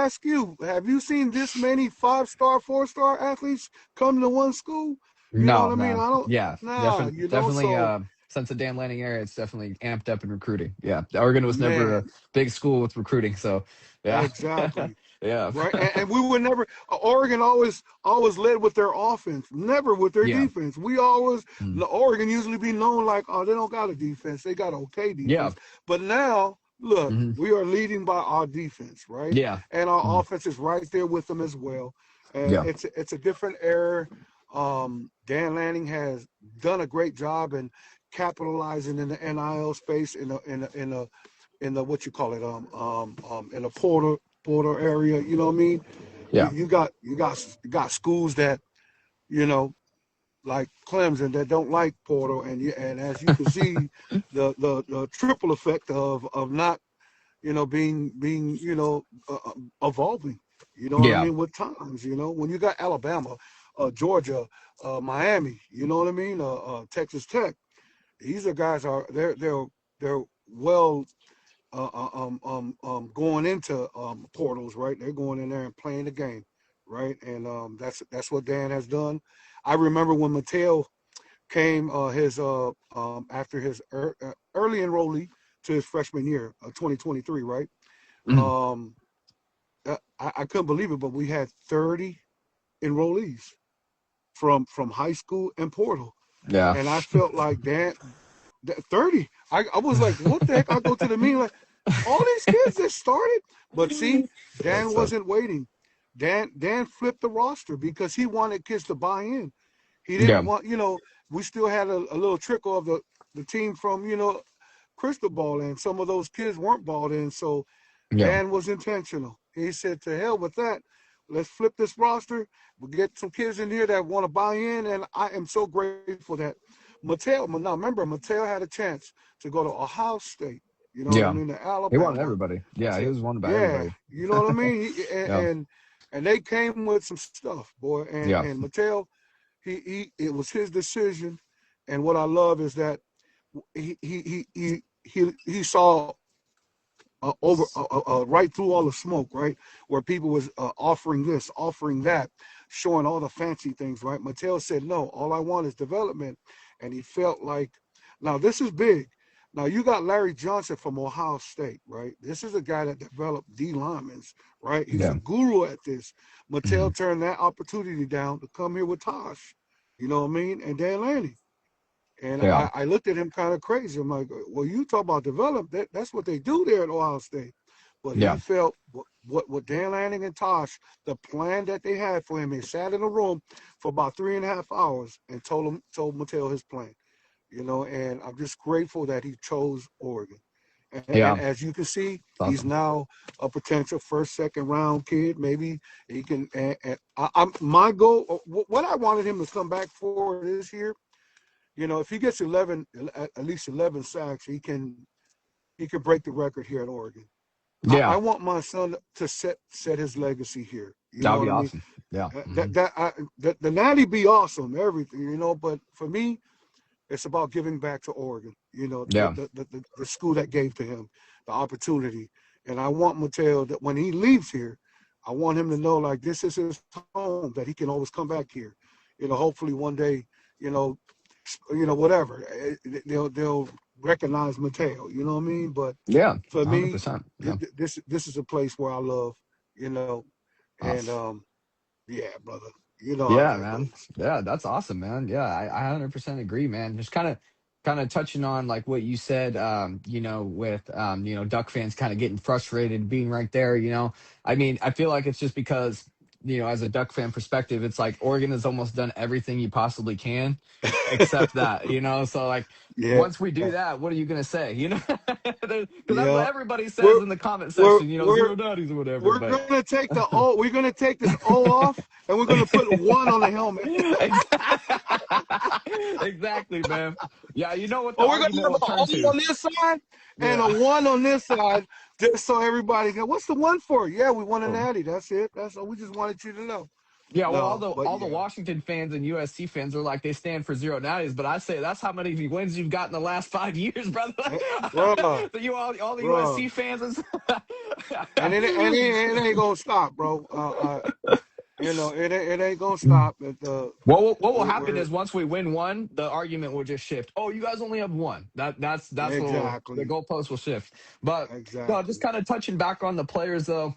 Speaker 2: ask you, have you seen this many 5-star, 4-star athletes come to one school? You know what
Speaker 1: No,
Speaker 2: I mean?
Speaker 1: no,
Speaker 2: I don't.
Speaker 1: yeah,
Speaker 2: Nah,
Speaker 1: definitely.
Speaker 2: so
Speaker 1: Since the Dan Lanning era, it's definitely amped up in recruiting. Yeah, Oregon was never a
Speaker 2: man,
Speaker 1: big school with recruiting, so yeah,
Speaker 2: exactly.
Speaker 1: yeah,
Speaker 2: Right, and we would never. Oregon always led with their offense, never with their
Speaker 1: yeah,
Speaker 2: defense. We always
Speaker 1: mm,
Speaker 2: the Oregon usually be known like, oh, they don't got a defense, they got okay
Speaker 1: yeah,
Speaker 2: defense. But now, look,
Speaker 1: hmm,
Speaker 2: we are leading by our defense, right,
Speaker 1: yeah,
Speaker 2: and our
Speaker 1: mhm,
Speaker 2: offense is right there with them as well. And
Speaker 1: yeah,
Speaker 2: it's a different era. Dan Lanning has done a great job in capitalizing in the NIL space in the what you call it in the Porter area. You know what I mean? You
Speaker 1: yeah,
Speaker 2: you got you got schools that you know like Clemson that don't like Porter, and as you can see, the triple effect of not being evolving. You know what I
Speaker 1: yeah,
Speaker 2: mean with times. When you got Alabama, Georgia, Miami. You know what I mean? Texas Tech. These are guys are they're well going into portals, right? They're going in there and playing the game, right? And that's what Dan has done. I remember when Mateo came his after his early enrollee to his freshman year, 2023, right?
Speaker 1: mhm,
Speaker 2: Um, I couldn't believe it, but we had 30 enrollees from high school and portal,
Speaker 1: yeah,
Speaker 2: and I felt like Dan 30. I was like, what the heck? I go to the meeting like all these kids that started. But see, Dan
Speaker 1: that's so
Speaker 2: wasn't waiting. Dan flipped the roster because he wanted kids to buy in. He didn't
Speaker 1: yeah,
Speaker 2: want, we still had a little trickle of the team from, Crystal Ball, and some of those kids weren't balled in. So
Speaker 1: yeah,
Speaker 2: Dan was intentional. He said, to hell with that. Let's flip this roster. We'll get some kids in here that want to buy in. And I am so grateful that now remember, Mateo had a chance to go to Ohio State. You know what I
Speaker 1: yeah.
Speaker 2: mean? To
Speaker 1: He wanted
Speaker 2: Alabama.
Speaker 1: everybody. Yeah, he
Speaker 2: To
Speaker 1: was wanted by
Speaker 2: yeah,
Speaker 1: everybody.
Speaker 2: you know what I mean?
Speaker 1: Yeah,
Speaker 2: And they came with some stuff, boy. And
Speaker 1: yeah,
Speaker 2: and Mateo, he it was his decision. And what I love is that he saw over right through all the smoke, right, where people was offering this, offering that, showing all the fancy things, right. Mateo said, no, all I want is development, and he felt like, now this is big. Now you got Larry Johnson from Ohio State, right? This is a guy that developed D linemen, right? He's a
Speaker 1: yeah,
Speaker 2: guru at this. Mateo
Speaker 1: mhm,
Speaker 2: turned that opportunity down to come here with Tosh, you know what I mean, and Dan Lanning. And
Speaker 1: yeah,
Speaker 2: I looked at him kind of crazy. I'm like, well, you talk about develop. That's what they do there at Ohio State. But he
Speaker 1: yeah,
Speaker 2: felt what Dan Lanning and Tosh, the plan that they had for him, he sat in a room for about 3.5 hours and told Mateo his plan. And I'm just grateful that he chose Oregon. And
Speaker 1: yeah.
Speaker 2: as you can see,
Speaker 1: It's
Speaker 2: he's
Speaker 1: awesome.
Speaker 2: now a potential first, second round kid. Maybe he can. And my goal, what I wanted him to come back for this year, if he gets 11, at least 11 sacks, he can break the record here at Oregon. I
Speaker 1: Yeah,
Speaker 2: want my son to set his legacy here. You
Speaker 1: that
Speaker 2: know
Speaker 1: would be
Speaker 2: what I mean?
Speaker 1: awesome. Yeah, hmm,
Speaker 2: The natty be awesome, everything. But for me, it's about giving back to Oregon.
Speaker 1: yeah,
Speaker 2: The school that gave to him the opportunity, and I want Mateo that when he leaves here, I want him to know like this is his home, that he can always come back here. Hopefully one day, you know, whatever they'll recognize Mateo. You know what I mean? But
Speaker 1: yeah.
Speaker 2: for
Speaker 1: hundred
Speaker 2: me,
Speaker 1: percent. Yeah.
Speaker 2: this is a place where I love. You know, and
Speaker 1: Awesome.
Speaker 2: yeah, brother, you know how
Speaker 1: Yeah,
Speaker 2: that
Speaker 1: man.
Speaker 2: goes.
Speaker 1: Yeah, that's awesome, man. Yeah, I 100% agree, man. Just kind of kind of touching on like what you said, with Duck fans kind of getting frustrated being right there. I mean, I feel like it's just because as a Duck fan perspective, it's like Oregon has almost done everything you possibly can, except that. So like
Speaker 2: Yeah,
Speaker 1: once we do that, what are you gonna say? Because that's what
Speaker 2: yeah.
Speaker 1: everybody says
Speaker 2: We're
Speaker 1: in the comment
Speaker 2: we're
Speaker 1: section.
Speaker 2: we're
Speaker 1: Zero daddies or whatever,
Speaker 2: we're
Speaker 1: but.
Speaker 2: gonna take the O. We're gonna take this O off, and we're gonna put one on the helmet.
Speaker 1: Exactly, man. Yeah, you know what the
Speaker 2: Or we're gonna
Speaker 1: argument
Speaker 2: have
Speaker 1: will
Speaker 2: an
Speaker 1: turn
Speaker 2: O
Speaker 1: to.
Speaker 2: on this side and a
Speaker 1: Yeah.
Speaker 2: one on this side, just so everybody can. What's the one for? Yeah, we won a natty. That's it. That's all. We just wanted you to know.
Speaker 1: Yeah, well, all
Speaker 2: No,
Speaker 1: the
Speaker 2: but
Speaker 1: all the
Speaker 2: yeah,
Speaker 1: Washington fans and USC fans are like they stand for zero natties, but I say that's how many wins you've got in the last 5 years, brother.
Speaker 2: bruh,
Speaker 1: So you all the
Speaker 2: bruh,
Speaker 1: USC fans is
Speaker 2: and it ain't gonna stop, bro. It ain't gonna stop.
Speaker 1: what will happen
Speaker 2: We're
Speaker 1: is once we win one, the argument will just shift. Oh, you guys only have one. That's what the
Speaker 2: exactly,
Speaker 1: goalpost will shift. But no, just
Speaker 2: exactly.
Speaker 1: kind of touching back on the players though.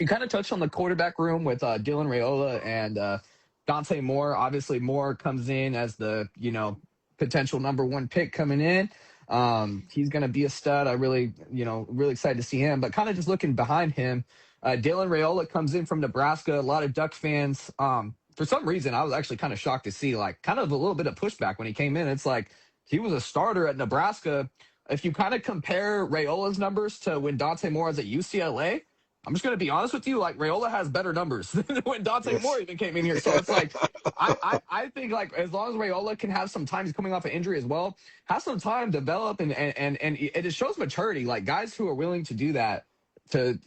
Speaker 1: You kind of touched on the quarterback room with Dylan Raiola and Dante Moore. Obviously, Moore comes in as the potential number one pick coming in. He's going to be a stud. I really really excited to see him. But kind of just looking behind him, Dylan Raiola comes in from Nebraska. A lot of Duck fans. For some reason, I was actually kind of shocked to see like kind of a little bit of pushback when he came in. It's like he was a starter at Nebraska. If you kind of compare Raiola's numbers to when Dante Moore was at UCLA, I'm just going to be honest with you. Like Raiola has better numbers than when Dante Moore
Speaker 2: Yes.
Speaker 1: even came in here. So it's like I think like as long as Raiola can have some time, he's coming off an injury as well, have some time develop and it just shows maturity. Like guys who are willing to do that to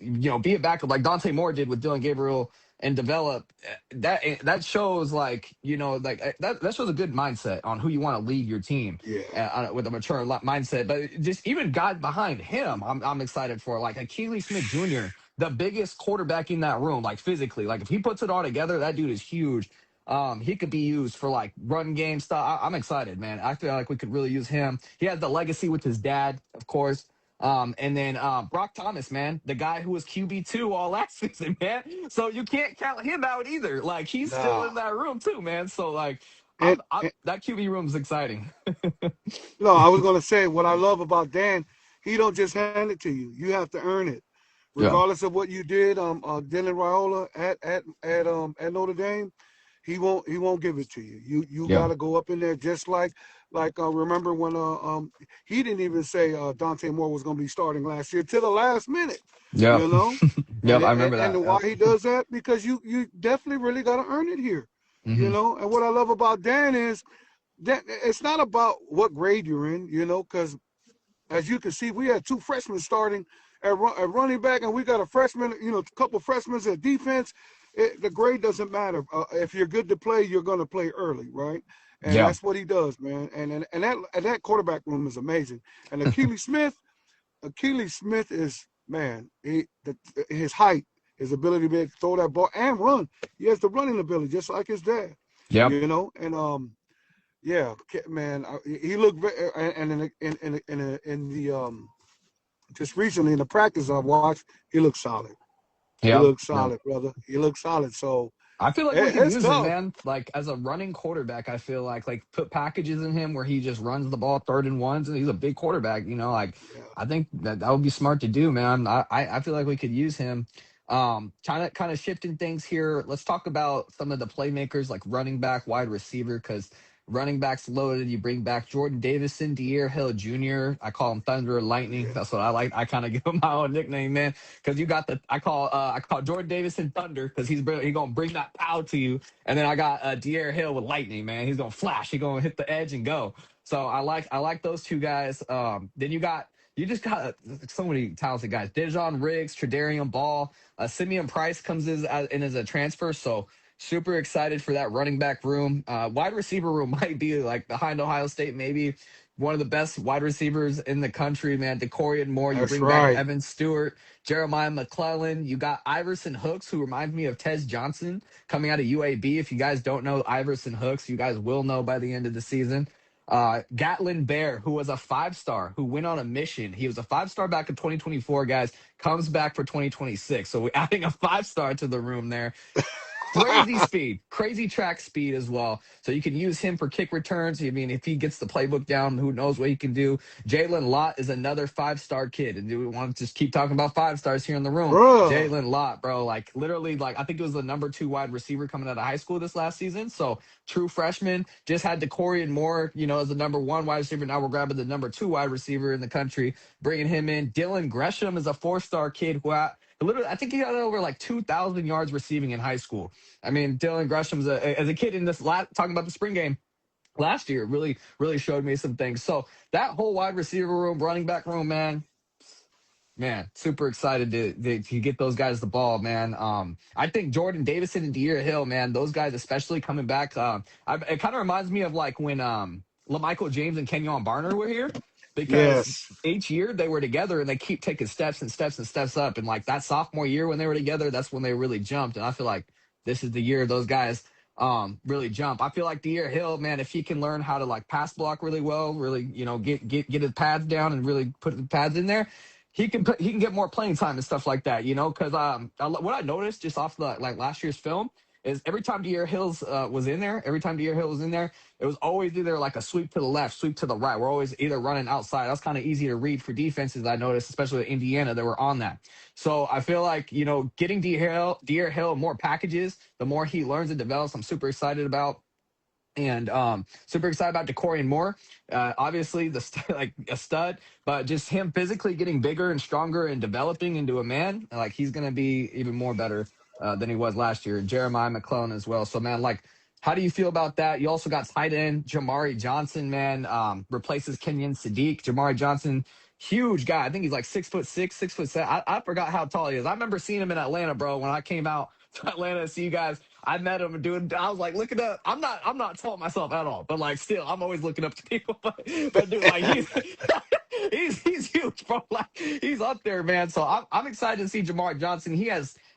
Speaker 1: be a backup like Dante Moore did with Dylan Gabriel and develop that shows like that shows a good mindset on who you want to lead your team
Speaker 2: Yeah.
Speaker 1: with a mature mindset. But just even guys behind him, I'm excited for like Akili Smith Jr., the biggest quarterback in that room, like physically. Like if he puts it all together, that dude is huge. He could be used for like run game stuff. I'm excited, man. I feel like we could really use him. He has the legacy with his dad, of course. And then Brock Thomas, man, the guy who was QB2 all last season, man. So you can't count him out either. Like he's still
Speaker 2: Nah.
Speaker 1: in that room too, man. So like I'm
Speaker 2: And
Speaker 1: that QB room is exciting.
Speaker 2: no, I was gonna say what I love about Dan. He don't just hand it to you. You have to earn it,
Speaker 1: Yeah.
Speaker 2: regardless of what you did. Dylan Raiola at Notre Dame, he won't give it to you. You
Speaker 1: Yeah.
Speaker 2: got to go up in there just like remember when he didn't even say Dante Moore was gonna be starting last year till the last minute,
Speaker 1: Yep.
Speaker 2: you know.
Speaker 1: Yep. I remember that.
Speaker 2: And why
Speaker 1: Yep.
Speaker 2: he does that because you definitely really got to earn it here, you
Speaker 1: Hmm.
Speaker 2: know. And what I love about Dan is that it's not about what grade you're in, you know, because as you can see, we had two freshmen starting at running back, and we got a freshman, you know, a couple freshmen at defense. The grade doesn't matter. If you're good to play, you're going to play early, right? And
Speaker 1: Yeah.
Speaker 2: that's what he does, man. And that quarterback room is amazing. And Akili Smith is man. His height, his ability to be able to throw that ball and run. He has the running ability, just like his dad,
Speaker 1: Yep.
Speaker 2: you know. And yeah, man, he looked and in the just recently in the practice I've watched, he looked solid. He
Speaker 1: Yep.
Speaker 2: looked
Speaker 1: Yep.
Speaker 2: solid, brother. He looked solid. So
Speaker 1: I feel like we could
Speaker 2: it's
Speaker 1: use him,
Speaker 2: tough.
Speaker 1: man. Like as a running quarterback, I feel like put packages in him where he just runs the ball third and ones, and he's a big quarterback. Like
Speaker 2: Yeah,
Speaker 1: I think that would be smart to do, man. I feel like we could use him. Kind of shifting things here. Let's talk about some of the playmakers like running back, wide receiver, because running backs loaded. You bring back Jordan Davison, De'Aaron Hill Jr. I call him Thunder or Lightning.
Speaker 2: yeah.
Speaker 1: That's what I like. I kind of give him my own nickname, man, because you got the I call Jordan Davison Thunder because he gonna bring that power to you, and then I got De'Aaron Hill with lightning, man. He's gonna flash. He's gonna hit the edge and go. So I like those two guys. Then you just got so many talented guys. Dijon Riggs, Tredarian Ball, Simeon Price comes in as a transfer. So super excited for that running back room. Wide receiver room might be like behind Ohio State, maybe one of the best wide receivers in the country, man. DeCorian Moore, you
Speaker 2: That's
Speaker 1: bring back
Speaker 2: right.
Speaker 1: Evan Stewart, Jeremiah McClellan. You got Iverson Hooks, who reminds me of Tez Johnson coming out of UAB. If you guys don't know Iverson Hooks, you guys will know by the end of the season. Gatlin Bear, who was a 5-star, who went on a mission. He was a 5-star back in 2024, guys, comes back for 2026. So we're adding a 5-star to the room there. crazy speed, crazy track speed as well. So you can use him for kick returns. I mean, if he gets the playbook down, who knows what he can do. Jalen Lott is another 5-star kid. And do we want to just keep talking about 5 stars here in the room?
Speaker 2: Bruh.
Speaker 1: Jalen Lott, bro, like literally, like I think it was the number 2 wide receiver coming out of high school this last season. So true freshman, just had DeCorian Moore, as the number 1 wide receiver. Now we're grabbing the number 2 wide receiver in the country, bringing him in. Dylan Gresham is a 4-star kid who literally, I think he got over like 2,000 yards receiving in high school. I mean, Dylan Gresham's as a kid in this talking about the spring game last year really, really showed me some things. So that whole wide receiver room, running back room, man, super excited to get those guys the ball, man. I think Jordan Davison and De'Aaron Hill, man, those guys especially coming back. It kind of reminds me of like when LaMichael James and Kenyon Barner were here, because
Speaker 2: Yes.
Speaker 1: each year they were together and they keep taking steps and steps and steps up. And like that sophomore year when they were together, that's when they really jumped. And I feel like this is the year those guys really jump. I feel like De'Aaron Hill, man, if he can learn how to like pass block really well, really, get his pads down and really put the pads in there, he can get more playing time and stuff like that, because what I noticed just off the like last year's film is every time De'Aaron Hills was in there, it was always either like a sweep to the left, sweep to the right. We're always either running outside. That's kind of easy to read for defenses. I noticed, especially with Indiana, that were on that. So I feel like getting De'Aaron Hill more packages, the more he learns and develops. I'm super excited about. And super excited about DeCorian Moore. Obviously, like a stud, but just him physically getting bigger and stronger and developing into a man. Like he's going to be even more better than he was last year. And Jeremiah McClellan as well. So, man, like, how do you feel about that? You also got tight end Jamari Johnson, man, replaces Kenyon Sadiq. Jamari Johnson, huge guy. I think he's like 6'6", 6'7". I forgot how tall he is. I remember seeing him in Atlanta, bro, when I came out to Atlanta to see you guys. I met him, dude. I was like, looking up. I'm not tall myself at all, but like, still, I'm always looking up to people. But dude, like, he's huge, bro. Like, he's up there, man. So I'm excited to see Jamari Johnson.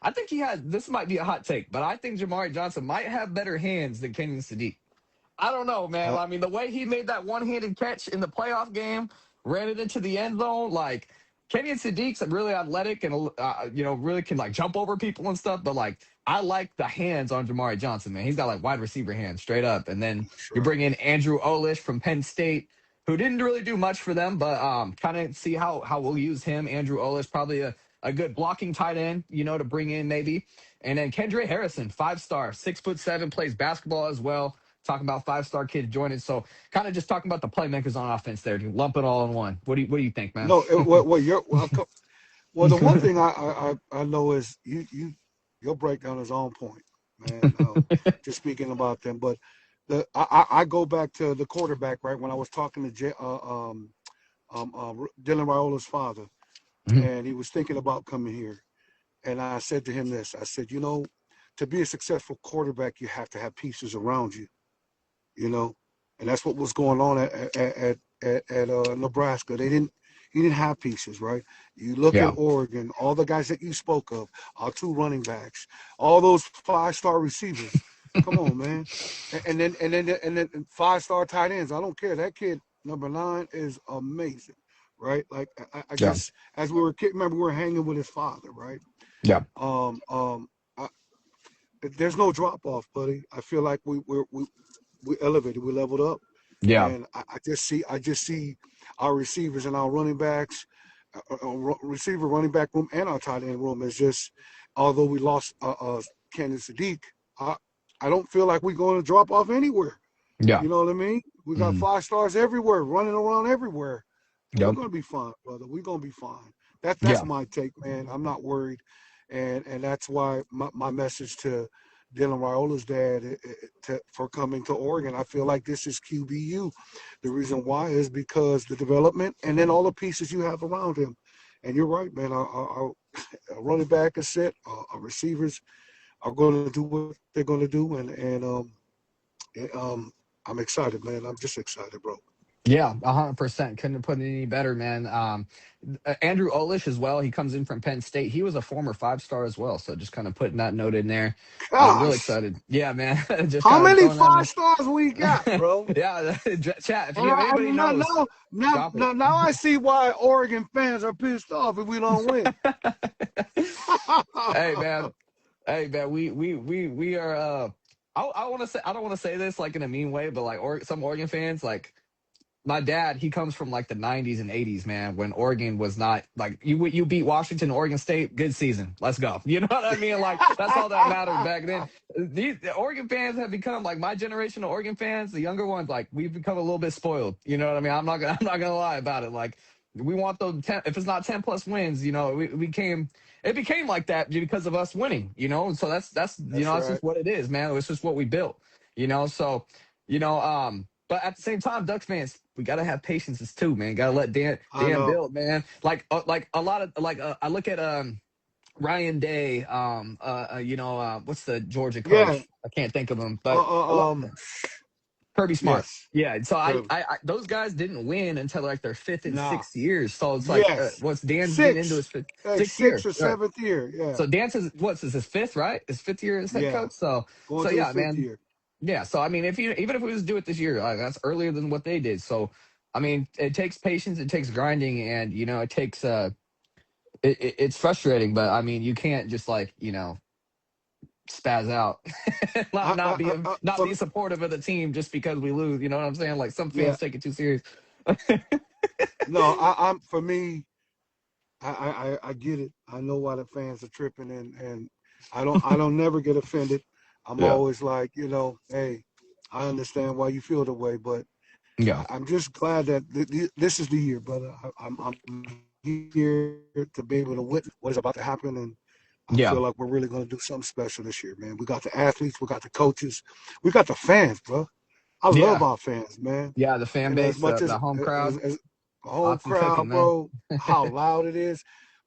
Speaker 1: I think he has. This might be a hot take, but I think Jamari Johnson might have better hands than Kenyon Sadiq. I don't know, man.
Speaker 2: Uh,
Speaker 1: I mean, the way he made that one-handed catch in the playoff game, ran it into the end zone, like Kenyon Sadiq's really athletic and really can like jump over people and stuff. But like, I like the hands on Jamari Johnson, man. He's got like wide receiver hands, straight up. And then
Speaker 2: that's
Speaker 1: you
Speaker 2: right.
Speaker 1: bring in Andrew Olish from Penn State, who didn't really do much for them, but kind of see how we'll use him. Andrew Olish, probably a good blocking tight end, to bring in maybe. And then Kendra Harrison, 5-star, 6'7", plays basketball as well. Talking about 5-star kids joining. So kind of just talking about the playmakers on offense there, dude. Lump it all in one. What do you think, man?
Speaker 2: No, well, the one thing I know is your breakdown is on point, man. Just speaking about them, but I go back to the quarterback, right? When I was talking to Dylan Raiola's father,
Speaker 1: Mhm.
Speaker 2: and he was thinking about coming here, and I said to him this. I said, to be a successful quarterback, you have to have pieces around you, you know, and that's what was going on at Nebraska. He didn't have pieces, right? You look at
Speaker 1: Yeah.
Speaker 2: Oregon, all the guys that you spoke of, our 2 running backs, all those 5-star receivers. Come on, man. And then 5-star tight ends. I don't care. That kid number 9 is amazing, right? Like I
Speaker 1: Yeah.
Speaker 2: just as we were kid, remember we were hanging with his father, right?
Speaker 1: Yeah.
Speaker 2: Um um. I, there's no drop off, buddy. I feel like we elevated, we leveled up,
Speaker 1: Yeah.
Speaker 2: and I just see our receivers and our running backs, receiver running back room and our tight end room is just. Although we lost Kenyon Sadiq, I I don't feel like we're going to drop off anywhere.
Speaker 1: Yeah.
Speaker 2: You know what I mean? We got
Speaker 1: Mhm.
Speaker 2: 5 stars everywhere, running around everywhere, and we're
Speaker 1: Yep.
Speaker 2: gonna be fine, brother. We're gonna be fine. That's
Speaker 1: Yeah.
Speaker 2: my take, man. I'm not worried, and that's why my message to Dylan Raiola's dad for coming to Oregon. I feel like this is QBU. The reason why is because the development and then all the pieces you have around him. And you're right, man. Our running back is set. Our receivers are going to do what they're going to do, and I'm excited, man. I'm just excited, bro.
Speaker 1: Yeah, 100%. Couldn't have put it any better, man. Andrew Olish as well. He comes in from Penn State. He was a former 5-star as well. So just kind of putting that note in there. Really
Speaker 2: Gosh,
Speaker 1: excited. Yeah, man. Just
Speaker 2: how
Speaker 1: kind of
Speaker 2: many
Speaker 1: throwing that in
Speaker 2: 5 stars we got,
Speaker 1: there.
Speaker 2: bro?
Speaker 1: Yeah, chat. If
Speaker 2: And
Speaker 1: you have anybody
Speaker 2: now,
Speaker 1: knows,
Speaker 2: now, now,
Speaker 1: drop it.
Speaker 2: now, now I see why Oregon fans are pissed off if we don't win.
Speaker 1: Hey, man. Hey man, we are. I want to say, I don't want to say this like in a mean way, but like, or some Oregon fans, like my dad, he comes from like the '90s and '80s, man, when Oregon was not like you beat Washington, Oregon State, good season, let's go. You know what I mean? Like that's all that mattered back then. The Oregon fans have become like my generation of Oregon fans, the younger ones, like we've become a little bit spoiled. You know what I mean? I'm not gonna lie about it. Like we want those 10, if it's not 10 plus wins, you know, we came. It became like that because of us winning, you know. So that's you
Speaker 2: That's
Speaker 1: know that's
Speaker 2: right.
Speaker 1: just what it is, man. It's just what we built, you know. So but at the same time, Ducks fans, we gotta have patience too, man. Gotta let
Speaker 2: I
Speaker 1: Dan
Speaker 2: know.
Speaker 1: build, man. Like a lot of I look at Ryan Day, what's the Georgia
Speaker 2: Yeah.
Speaker 1: coach? I can't think of him,
Speaker 2: Uh,
Speaker 1: but a lot,
Speaker 2: uh, um.
Speaker 1: Kirby Smart.
Speaker 2: Yes.
Speaker 1: Yeah, so
Speaker 2: Kirby.
Speaker 1: I those guys didn't win until like their fifth and
Speaker 2: Nah.
Speaker 1: sixth years. So it's like
Speaker 2: Yes.
Speaker 1: what's Dan's getting into
Speaker 2: Six.
Speaker 1: his fifth,
Speaker 2: Like
Speaker 1: sixth year,
Speaker 2: sixth or
Speaker 1: right?
Speaker 2: seventh year. Yeah.
Speaker 1: So Dan's what's his fifth, right? His fifth year as head
Speaker 2: Yeah.
Speaker 1: coach. So
Speaker 2: Going to his
Speaker 1: yeah,
Speaker 2: fifth
Speaker 1: man.
Speaker 2: year.
Speaker 1: Yeah, so I mean, if you even if we just do it this year, like, that's earlier than what they did. So, I mean, it takes patience, it takes grinding, and it takes it's frustrating, but I mean, you can't just like spaz out, not
Speaker 2: For
Speaker 1: be supportive of the team just because we lose. You know what I'm saying? Like some
Speaker 2: yeah.
Speaker 1: fans take it too serious.
Speaker 2: No. I'm for me. I get it. I know why the fans are tripping, and I don't never get offended. I'm
Speaker 1: Yeah,
Speaker 2: always like, hey, I understand why you feel the way, but
Speaker 1: yeah,
Speaker 2: I'm just glad that this is the year, brother. I'm here to be able to witness what is about to happen, and I
Speaker 1: yeah,
Speaker 2: feel like we're really going to do something special this year, man. We got the athletes, we got the coaches, we got the fans, bro. I love
Speaker 1: yeah,
Speaker 2: our fans, man.
Speaker 1: yeah. The fan
Speaker 2: As
Speaker 1: base,
Speaker 2: much
Speaker 1: the home crowd,
Speaker 2: as the home
Speaker 1: awesome cooking,
Speaker 2: crowd,
Speaker 1: man.
Speaker 2: bro, how loud it is.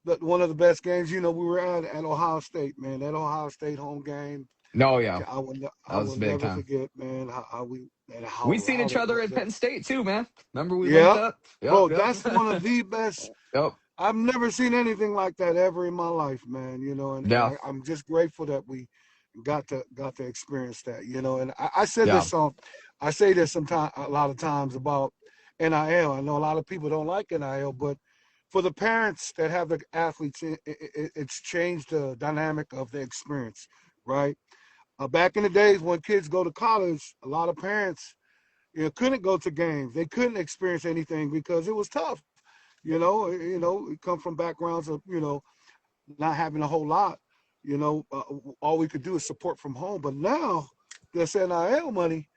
Speaker 2: But one of the best games, we were at Ohio State, man. That Ohio State home game,
Speaker 1: No, yeah,
Speaker 2: I
Speaker 1: that
Speaker 2: will
Speaker 1: was big
Speaker 2: never
Speaker 1: time.
Speaker 2: forget, man, how we and how
Speaker 1: We seen
Speaker 2: loud
Speaker 1: each
Speaker 2: it
Speaker 1: other
Speaker 2: was.
Speaker 1: at Penn State too, man. Remember we linked
Speaker 2: Yeah,
Speaker 1: up? Yep,
Speaker 2: bro,
Speaker 1: yep,
Speaker 2: that's one of the best.
Speaker 1: yep.
Speaker 2: I've never seen anything like that ever in my life, man.
Speaker 1: Yeah,
Speaker 2: I'm just grateful that we got to experience that. And I said
Speaker 1: yeah,
Speaker 2: this I say this sometimes a lot of times about NIL. I know a lot of people don't like NIL, but for the parents that have the athletes, it's changed the dynamic of the experience, right? Back in the days when kids go to college, a lot of parents couldn't go to games. They couldn't experience anything because it was tough. We come from backgrounds of not having a whole lot. All we could do is support from home. But now, this NIL money,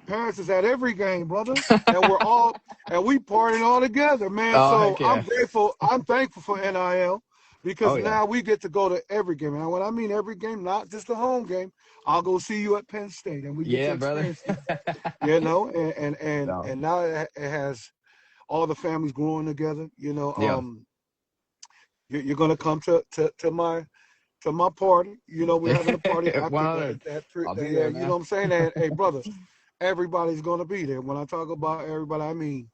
Speaker 2: parents is at every game, brother, and we partying all together, man.
Speaker 1: oh
Speaker 2: So
Speaker 1: heck
Speaker 2: I'm
Speaker 1: yeah.
Speaker 2: grateful. I'm thankful for NIL
Speaker 1: Oh
Speaker 2: because
Speaker 1: yeah.
Speaker 2: now we get to go to every game. And when I mean every game, not just the home game, I'll go see you at Penn State, and we get to
Speaker 1: Yeah, brother.
Speaker 2: experience that. And
Speaker 1: No.
Speaker 2: now it has all the families growing together.
Speaker 1: Yeah.
Speaker 2: You're gonna come to my party. We're having a party after the
Speaker 1: 100.
Speaker 2: that
Speaker 1: I'll be
Speaker 2: yeah,
Speaker 1: there,
Speaker 2: you know
Speaker 1: man.
Speaker 2: what I'm saying? And hey, brother, everybody's gonna be there. When I talk about everybody, I mean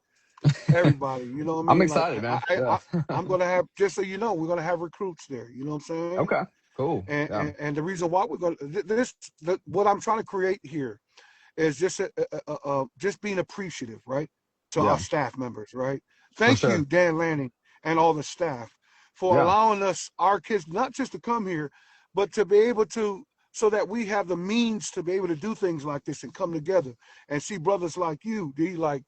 Speaker 2: everybody. You know what I
Speaker 1: I'm
Speaker 2: mean? Like
Speaker 1: excited, man. Yeah.
Speaker 2: I'm gonna have, just so you know, we're gonna have recruits there. You know what I'm saying?
Speaker 1: Okay. Cool.
Speaker 2: And
Speaker 1: Yeah.
Speaker 2: and the reason why we're gonna what I'm trying to create here is just being appreciative, right, to our
Speaker 1: Yeah.
Speaker 2: staff members, right?
Speaker 1: For
Speaker 2: Thank you,
Speaker 1: sure.
Speaker 2: Dan Lanning, and all the staff for
Speaker 1: Yeah.
Speaker 2: allowing our kids, not just to come here, but to be able to, so that we have the means to be able to do things like this and come together and see brothers like you, D, like,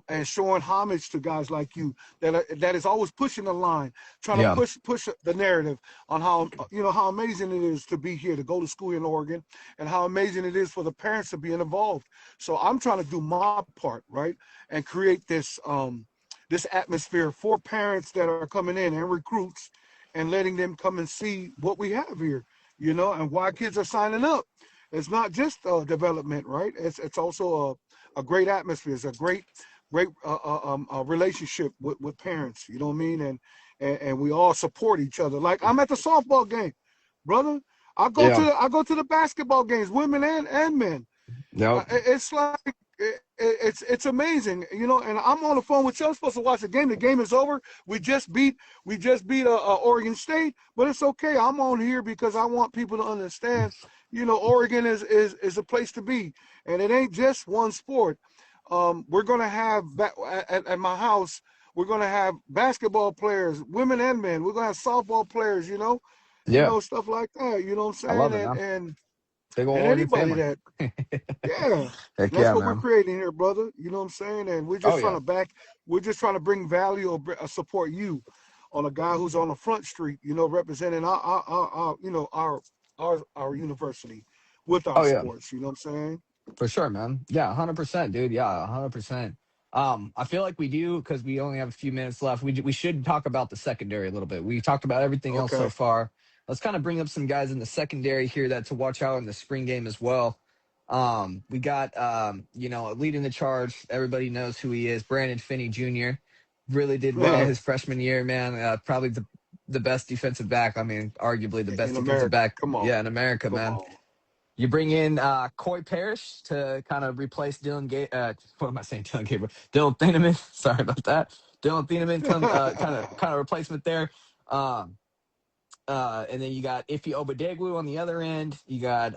Speaker 2: and showing homage to guys like you that is always pushing the line, trying to
Speaker 1: Yeah.
Speaker 2: push the narrative on how amazing it is to be here, to go to school in Oregon, and how amazing it is for the parents to be involved. So I'm trying to do my part, right, and create this atmosphere for parents that are coming in and recruits, and letting them come and see what we have here, and why kids are signing up. It's not just development, right? It's also a great atmosphere. It's a great relationship with parents. You know what I mean? And we all support each other. Like, I'm at the softball game, brother.
Speaker 1: Yeah.
Speaker 2: I go to the basketball games, women and men.
Speaker 1: Yep.
Speaker 2: It's like it's amazing, And I'm on the phone with you. I'm supposed to watch the game. The game is over. We just beat Oregon State, but it's okay. I'm on here because I want people to understand. Oregon is a place to be, and it ain't just one sport. We're gonna have at my house. We're gonna have basketball players, women and men. We're gonna have softball players.
Speaker 1: Yeah,
Speaker 2: stuff like that. You know what I'm
Speaker 1: I
Speaker 2: saying?
Speaker 1: love it,
Speaker 2: And
Speaker 1: man.
Speaker 2: and
Speaker 1: Big old
Speaker 2: and
Speaker 1: Oregon
Speaker 2: anybody
Speaker 1: family.
Speaker 2: that, yeah,
Speaker 1: Heck
Speaker 2: that's
Speaker 1: yeah,
Speaker 2: what we're
Speaker 1: man.
Speaker 2: creating here, brother. You know what I'm saying? And
Speaker 1: Oh yeah,
Speaker 2: we're just trying to bring value or support you on a guy who's on the front street, representing our university with our
Speaker 1: oh yeah.
Speaker 2: sports. You know what I'm saying?
Speaker 1: For sure, man. Yeah, 100%, dude. Yeah, 100%. I feel like we do because we only have a few minutes left. We should talk about the secondary a little bit. We talked about everything else so
Speaker 2: Okay.
Speaker 1: far. Let's kind of bring up some guys in the secondary here that to watch out in the spring game as well. We got leading the charge. Everybody knows who he is. Brandon Finney Jr. really did well his freshman year, man. Probably the best defensive back. I mean, arguably the best
Speaker 2: In
Speaker 1: defensive
Speaker 2: America,
Speaker 1: back.
Speaker 2: come on,
Speaker 1: Yeah, in America,
Speaker 2: come
Speaker 1: man.
Speaker 2: on.
Speaker 1: You bring in Coy Parrish to kind of replace what am I saying? Dylan Gabriel. Dylan Thieneman. Sorry about that. Dylan Thieneman come kind of replacement there. Um, and then you got Ife Obadegwu on the other end. You got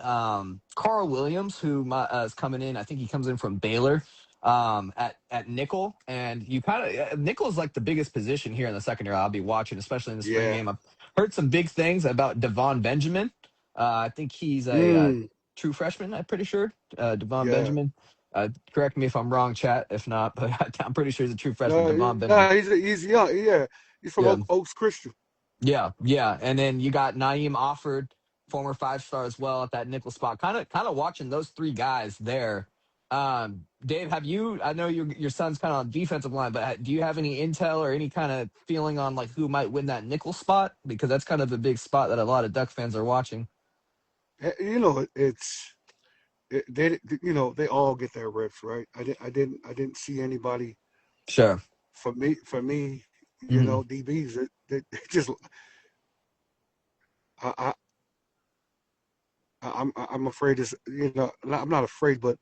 Speaker 1: Carl Williams, who is coming in. I think he comes in from Baylor at nickel. And you kind of nickel is like the biggest position here in the secondary. I'll be watching, especially in the spring
Speaker 2: Yeah.
Speaker 1: game. I've heard some big things about Devon Benjamin. I think he's a
Speaker 2: Mm,
Speaker 1: true freshman. I'm pretty sure. Devon
Speaker 2: yeah.
Speaker 1: Benjamin. Correct me if I'm wrong, chat. If not, but I'm pretty sure he's a true freshman.
Speaker 2: No,
Speaker 1: Devon Benjamin.
Speaker 2: no, he's young. Yeah, he's from
Speaker 1: Yeah.
Speaker 2: Oaks Christian.
Speaker 1: Yeah, yeah, and then you got Naeem Offord, former 5-star as well at that nickel spot. Kind of watching those three guys there. Dave, have you? I know your son's kind of on defensive line, but do you have any intel or any kind of feeling on like who might win that nickel spot? Because that's kind of a big spot that a lot of Duck fans are watching.
Speaker 2: They all get their reps, right? I didn't see anybody
Speaker 1: Sure.
Speaker 2: for me,
Speaker 1: Hmm.
Speaker 2: DBs that just I, I I'm afraid I'm not afraid, but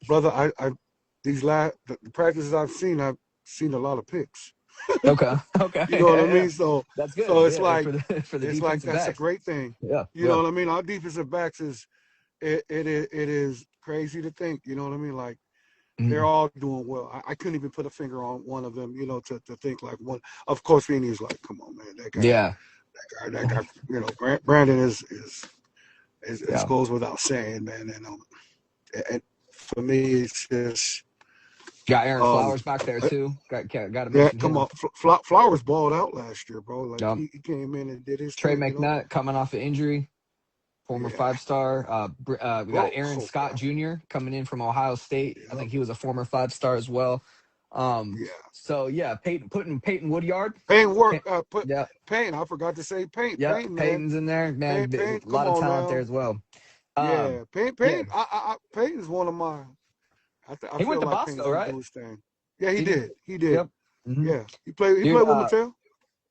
Speaker 2: brother, I these the practices I've seen a lot of picks.
Speaker 1: Okay. Okay.
Speaker 2: You know what I
Speaker 1: Yeah, yeah.
Speaker 2: mean? So
Speaker 1: That's
Speaker 2: so
Speaker 1: good. Yeah, for the for the defensive
Speaker 2: that's a
Speaker 1: backs.
Speaker 2: great thing.
Speaker 1: Yeah.
Speaker 2: You know
Speaker 1: Yeah.
Speaker 2: what I mean? Our defensive backs it is crazy to think. You know what I mean? Like they're
Speaker 1: Mhm.
Speaker 2: all doing well. I couldn't even put a finger on one of them. To think like one. Of course, Feeney's like, come on, man,
Speaker 1: Yeah.
Speaker 2: that guy. Brandon is
Speaker 1: Yeah.
Speaker 2: goes without saying, man. And for me, it's just
Speaker 1: Got Aaron
Speaker 2: um,
Speaker 1: Flowers back there
Speaker 2: uh,
Speaker 1: too. Got to
Speaker 2: yeah.
Speaker 1: mention
Speaker 2: Come
Speaker 1: him.
Speaker 2: on, Flowers balled out last year, bro. Like
Speaker 1: Yeah.
Speaker 2: he came in and did his
Speaker 1: Trey
Speaker 2: thing.
Speaker 1: McNutt coming off an injury, former
Speaker 2: Yeah.
Speaker 1: 5-star. We got
Speaker 2: Oh,
Speaker 1: Aaron
Speaker 2: oh
Speaker 1: Scott
Speaker 2: God.
Speaker 1: Jr. coming in from Ohio State. I
Speaker 2: Yep.
Speaker 1: think he was a former 5-star as well.
Speaker 2: Yeah.
Speaker 1: So yeah, putting Peyton Woodyard.
Speaker 2: Payne work.
Speaker 1: Pey-
Speaker 2: Put
Speaker 1: yeah,
Speaker 2: Payne. I forgot to say Payne.
Speaker 1: yeah,
Speaker 2: Payne, man.
Speaker 1: Peyton's in there, man.
Speaker 2: Payne.
Speaker 1: A
Speaker 2: Come
Speaker 1: lot of
Speaker 2: on
Speaker 1: talent there
Speaker 2: now.
Speaker 1: as well. Um,
Speaker 2: Yeah. Payne.
Speaker 1: yeah,
Speaker 2: Payne. Payne's one of my. I
Speaker 1: he went
Speaker 2: feel
Speaker 1: to
Speaker 2: like Payne's
Speaker 1: Bosco,
Speaker 2: gonna
Speaker 1: right?
Speaker 2: do his thing. Yeah, he
Speaker 1: He did.
Speaker 2: did. He did.
Speaker 1: Yep. Hmm.
Speaker 2: Yeah. He played. He
Speaker 1: Dude,
Speaker 2: played with Mateo.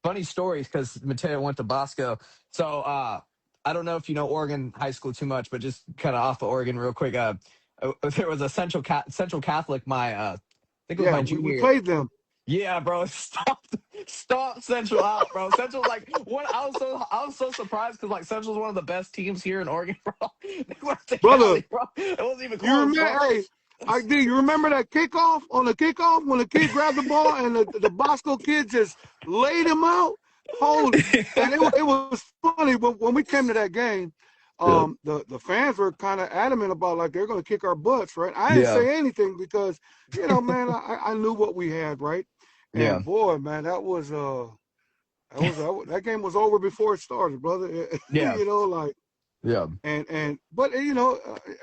Speaker 1: funny stories because Mateo went to Bosco. So I don't know if you know Oregon high school too much, but just kind of off of Oregon real quick. There was a Central Catholic. I think it was
Speaker 2: Yeah.
Speaker 1: my
Speaker 2: We
Speaker 1: junior year.
Speaker 2: played them.
Speaker 1: Yeah, bro, stop Central out, bro. Central's like one. I was so surprised because like Central's one of the best teams here in Oregon, bro. They went to
Speaker 2: Brother,
Speaker 1: Cali, bro. It wasn't even
Speaker 2: you
Speaker 1: close, bro.
Speaker 2: remember? Hey, I did. You remember that kickoff on the kickoff when the kid grabbed the ball and the Bosco kid just laid him out? Holy! And it was funny when we came to that game.
Speaker 1: Yeah,
Speaker 2: The fans were kind of adamant about like they're going to kick our butts, right? I didn't
Speaker 1: yeah,
Speaker 2: say anything because man, I knew what we had, right?
Speaker 1: yeah,
Speaker 2: And boy, man, that game was over before it started, brother.
Speaker 1: yeah,
Speaker 2: Like.
Speaker 1: yeah.
Speaker 2: But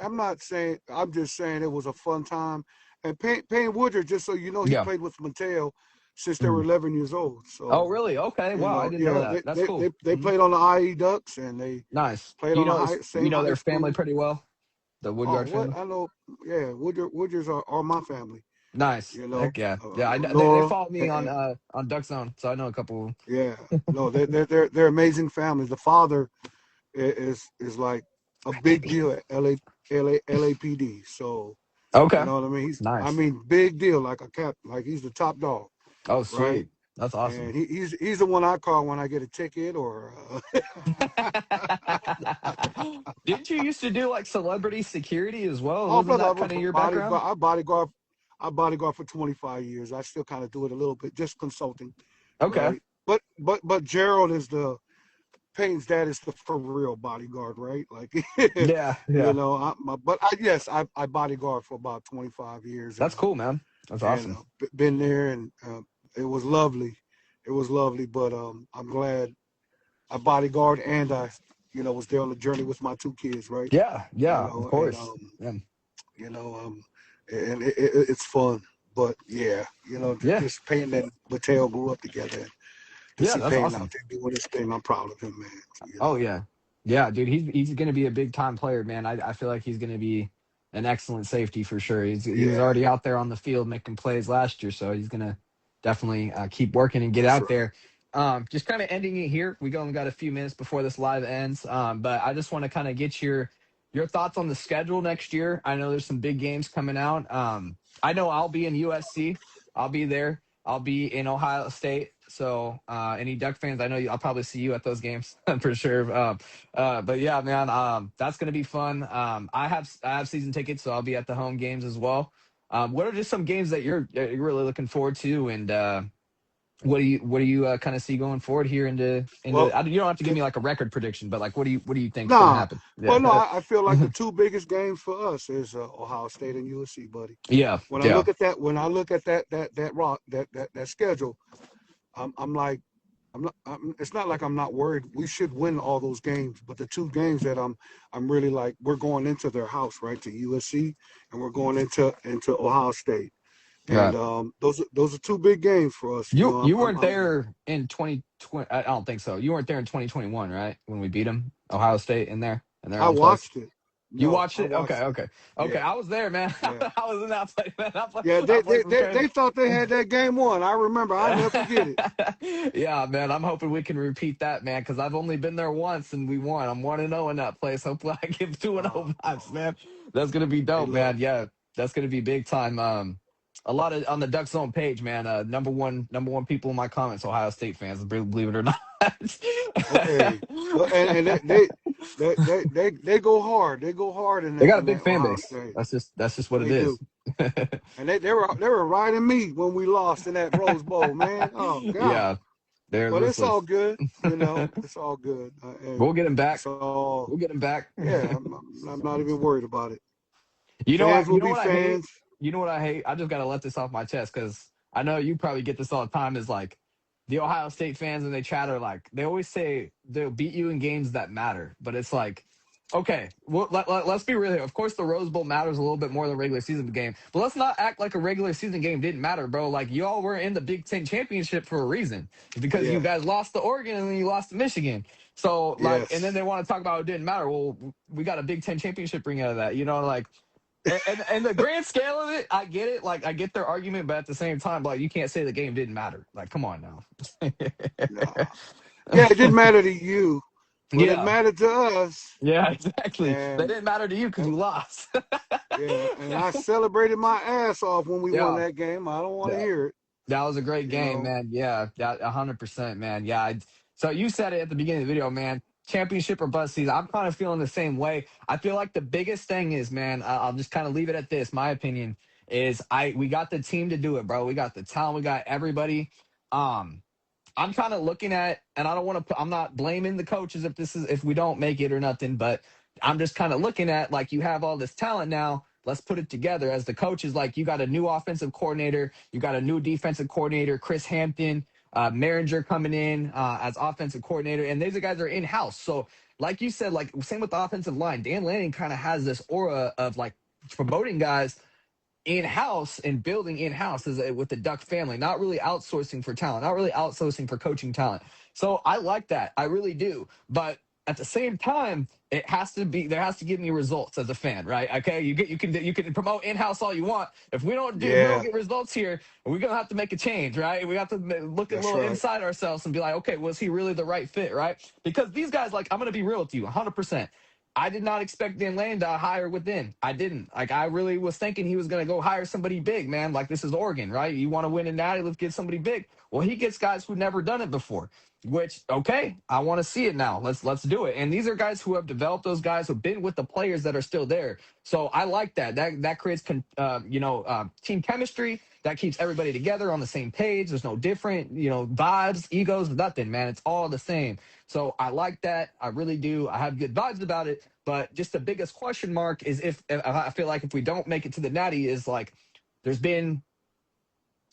Speaker 2: I'm not saying. I'm just saying it was a fun time. And Payne Woodard, just so you know, he
Speaker 1: Yeah.
Speaker 2: played with Mateo since they were
Speaker 1: Mhm.
Speaker 2: 11 years old.
Speaker 1: Oh,
Speaker 2: So
Speaker 1: really? Okay. Wow, I didn't know
Speaker 2: yeah,
Speaker 1: that.
Speaker 2: they
Speaker 1: That's
Speaker 2: they
Speaker 1: cool.
Speaker 2: they, they
Speaker 1: Mhm.
Speaker 2: played on the IE Ducks and they
Speaker 1: Nice.
Speaker 2: played
Speaker 1: Do
Speaker 2: on the
Speaker 1: you
Speaker 2: same
Speaker 1: know
Speaker 2: high
Speaker 1: their family
Speaker 2: school.
Speaker 1: pretty well? The
Speaker 2: Oh,
Speaker 1: Woodyard
Speaker 2: what
Speaker 1: family.
Speaker 2: I know, yeah, Woodards are my family.
Speaker 1: Nice.
Speaker 2: You know,
Speaker 1: Heck yeah. Yeah. They
Speaker 2: Nora,
Speaker 1: follow me on Duck Zone, so I know a couple.
Speaker 2: yeah, no, they're amazing families. The father is like a big deal at LAPD. So. You
Speaker 1: Okay.
Speaker 2: know what I mean?
Speaker 1: Nice.
Speaker 2: Big deal, like a cap, like he's the top dog,
Speaker 1: Oh,
Speaker 2: right?
Speaker 1: sweet. That's awesome.
Speaker 2: And he's the one I call when I get a ticket or.
Speaker 1: Didn't you used to do like celebrity security as well?
Speaker 2: Oh,
Speaker 1: Wasn't
Speaker 2: brother, I
Speaker 1: that
Speaker 2: was
Speaker 1: kind of your background?
Speaker 2: bodyguard. I bodyguard for 25 years. I still kind of do it a little bit, just consulting,
Speaker 1: Okay.
Speaker 2: right? But Gerald is the Peyton's dad is the for real bodyguard, right? Like,
Speaker 1: Yeah, yeah.
Speaker 2: yes, I bodyguard for about 25 years,
Speaker 1: That's cool, man. That's
Speaker 2: and
Speaker 1: awesome.
Speaker 2: been there, and it was lovely. It was lovely, but I'm glad I bodyguard, and I, was there on the journey with my two kids, right?
Speaker 1: Yeah,
Speaker 2: You
Speaker 1: yeah, of
Speaker 2: know, and
Speaker 1: course. Yeah,
Speaker 2: you know, and it's fun. But yeah,
Speaker 1: yeah,
Speaker 2: just Peyton and Matayo grew up together. And to
Speaker 1: yeah.
Speaker 2: see
Speaker 1: That's
Speaker 2: Payne out
Speaker 1: awesome.
Speaker 2: there doing his thing, I'm proud of him, man.
Speaker 1: Oh yeah, yeah, dude. He's gonna be a big time player, man. I feel like he's gonna be an excellent safety for sure. He was
Speaker 2: Yeah,
Speaker 1: already out there on the field making plays last year, so he's gonna definitely keep working and get
Speaker 2: that's
Speaker 1: out
Speaker 2: right.
Speaker 1: there. Just kind of ending it here. We only got a few minutes before this live ends, but I just want to kind of get your thoughts on the schedule next year. I know there's some big games coming out. I know I'll be in USC. I'll be there. I'll be in Ohio State. So any Duck fans, I know I'll probably see you at those games for sure. But yeah, man, that's gonna be fun. I have season tickets, so I'll be at the home games as well. What are just some games that you're really looking forward to, and what do you kind of see going forward here into?
Speaker 2: Well,
Speaker 1: You don't have to give
Speaker 2: can,
Speaker 1: me like a record prediction, but like what do you think's gonna
Speaker 2: nah.
Speaker 1: happen?
Speaker 2: Well,
Speaker 1: Yeah,
Speaker 2: no, I feel like the two biggest games for us is Ohio State and USC, buddy.
Speaker 1: yeah,
Speaker 2: When I
Speaker 1: yeah,
Speaker 2: look at that schedule, I'm like, it's not like I'm not worried. We should win all those games, but the two games that I'm really like, we're going into their house, right, to USC, and we're going into Ohio State, and
Speaker 1: right.
Speaker 2: those are two big games for us.
Speaker 1: You weren't there in 2020. I don't think so. You weren't there in 2021, right? When we beat them, Ohio State in their
Speaker 2: I
Speaker 1: own place.
Speaker 2: watched it.
Speaker 1: You
Speaker 2: No,
Speaker 1: watched
Speaker 2: I
Speaker 1: it? Okay,
Speaker 2: watched it.
Speaker 1: okay, okay.
Speaker 2: Yeah,
Speaker 1: I was there, man.
Speaker 2: yeah.
Speaker 1: I was in that place, man.
Speaker 2: Yeah,
Speaker 1: That place was
Speaker 2: they
Speaker 1: crazy.
Speaker 2: thought they had that game won. I remember. I'll never forget it.
Speaker 1: Yeah, man. I'm hoping we can repeat that, man, because I've only been there once and we won. I'm 1-0 in that place. Hopefully, I give 2-0 vibes,
Speaker 2: Oh,
Speaker 1: man. That's gonna be
Speaker 2: hey,
Speaker 1: dope,
Speaker 2: look.
Speaker 1: man. Yeah, that's gonna be big time. A lot of on the Duck Zone page, man. Number one people in my comments, Ohio State fans, believe it or not.
Speaker 2: Okay. Well, and they go hard. They go hard
Speaker 1: They got a
Speaker 2: in
Speaker 1: big
Speaker 2: that
Speaker 1: fan
Speaker 2: Ohio
Speaker 1: base.
Speaker 2: State.
Speaker 1: That's just what it
Speaker 2: They do.
Speaker 1: is.
Speaker 2: And they were riding me when we lost in that Rose Bowl, man. Oh God.
Speaker 1: Yeah, they're
Speaker 2: But it's all
Speaker 1: ruthless.
Speaker 2: good. It's all good.
Speaker 1: We'll
Speaker 2: And
Speaker 1: get him back.
Speaker 2: it's all,
Speaker 1: We'll get him back.
Speaker 2: yeah. I'm not even worried about it.
Speaker 1: You know
Speaker 2: Fans
Speaker 1: what?
Speaker 2: will
Speaker 1: You know
Speaker 2: be
Speaker 1: what I hate.
Speaker 2: fans.
Speaker 1: You know what I hate. I just gotta let this off my chest because I know you probably get this all the time. Is like the Ohio State fans and they chatter like they always say they'll beat you in games that matter, but it's like. Okay, well, let's be real here. Of course, the Rose Bowl matters a little bit more than a regular season game, but let's not act like a regular season game didn't matter, bro. Like y'all were in the Big Ten championship for a reason. It's because you
Speaker 2: Yeah.
Speaker 1: guys lost to Oregon and then you lost to Michigan. So like, and then
Speaker 2: Yes.
Speaker 1: they want to talk about it didn't matter. Well, we got a Big Ten championship ring out of that, like and the grand scale of it, I get it. Like I get their argument, but at the same time, like you can't say the game didn't matter. Like, come on now.
Speaker 2: Nah. Yeah, it didn't matter to you, but it
Speaker 1: Yeah,
Speaker 2: mattered to us.
Speaker 1: yeah, exactly. That
Speaker 2: And
Speaker 1: didn't matter to you because
Speaker 2: and
Speaker 1: you lost.
Speaker 2: yeah, and I celebrated my ass off when we won
Speaker 1: Yeah,
Speaker 2: that game. I don't want to
Speaker 1: yeah.
Speaker 2: hear it.
Speaker 1: That was a great
Speaker 2: You
Speaker 1: game,
Speaker 2: know.
Speaker 1: man. Yeah, 100%, man. Yeah. So you said it at the beginning of the video, man. Championship or bust season. I'm kind of feeling the same way. I feel like the biggest thing is, man. I'll just kind of leave it at this. My opinion is, we got the team to do it, bro. We got the talent. We got everybody. Um, I'm kind of looking at, and I don't want to. I'm not blaming the coaches if we don't make it or nothing, but I'm just kind of looking at like you have all this talent now. Let's put it together as the coaches. Like you got a new offensive coordinator, you got a new defensive coordinator, Chris Hampton, Maringer coming in as offensive coordinator, and these guys are in house. So, like you said, like same with the offensive line, Dan Lanning kind of has this aura of like promoting guys in-house and building in-house with the Duck family, not really outsourcing for talent, not really outsourcing for coaching talent. So I like that. I really do. But at the same time, there has to give me results as a fan, right? Okay. You can promote in-house all you want. If we don't
Speaker 2: Yeah,
Speaker 1: get results here, we're gonna have to make a change, right? We have to look a
Speaker 2: that's
Speaker 1: little
Speaker 2: right.
Speaker 1: inside ourselves and be like, okay, was he really the right fit, right? Because these guys, like, I'm gonna be real with you, 100%. I did not expect Dan Lane to hire within. I didn't. Like, I really was thinking he was going to go hire somebody big, man. Like, this is Oregon, right? You want to win in Natty, let's get somebody big. Well, he gets guys who never done it before. Which, okay, I want to see it now. Let's do it. And these are guys who have developed, those guys who've been with the players that are still there. So I like that. That creates team chemistry. That keeps everybody together on the same page. There's no different vibes, egos, nothing, man. It's all the same. So I like that. I really do. I have good vibes about it. But just the biggest question mark is if I feel like if we don't make it to the Natty is like there's been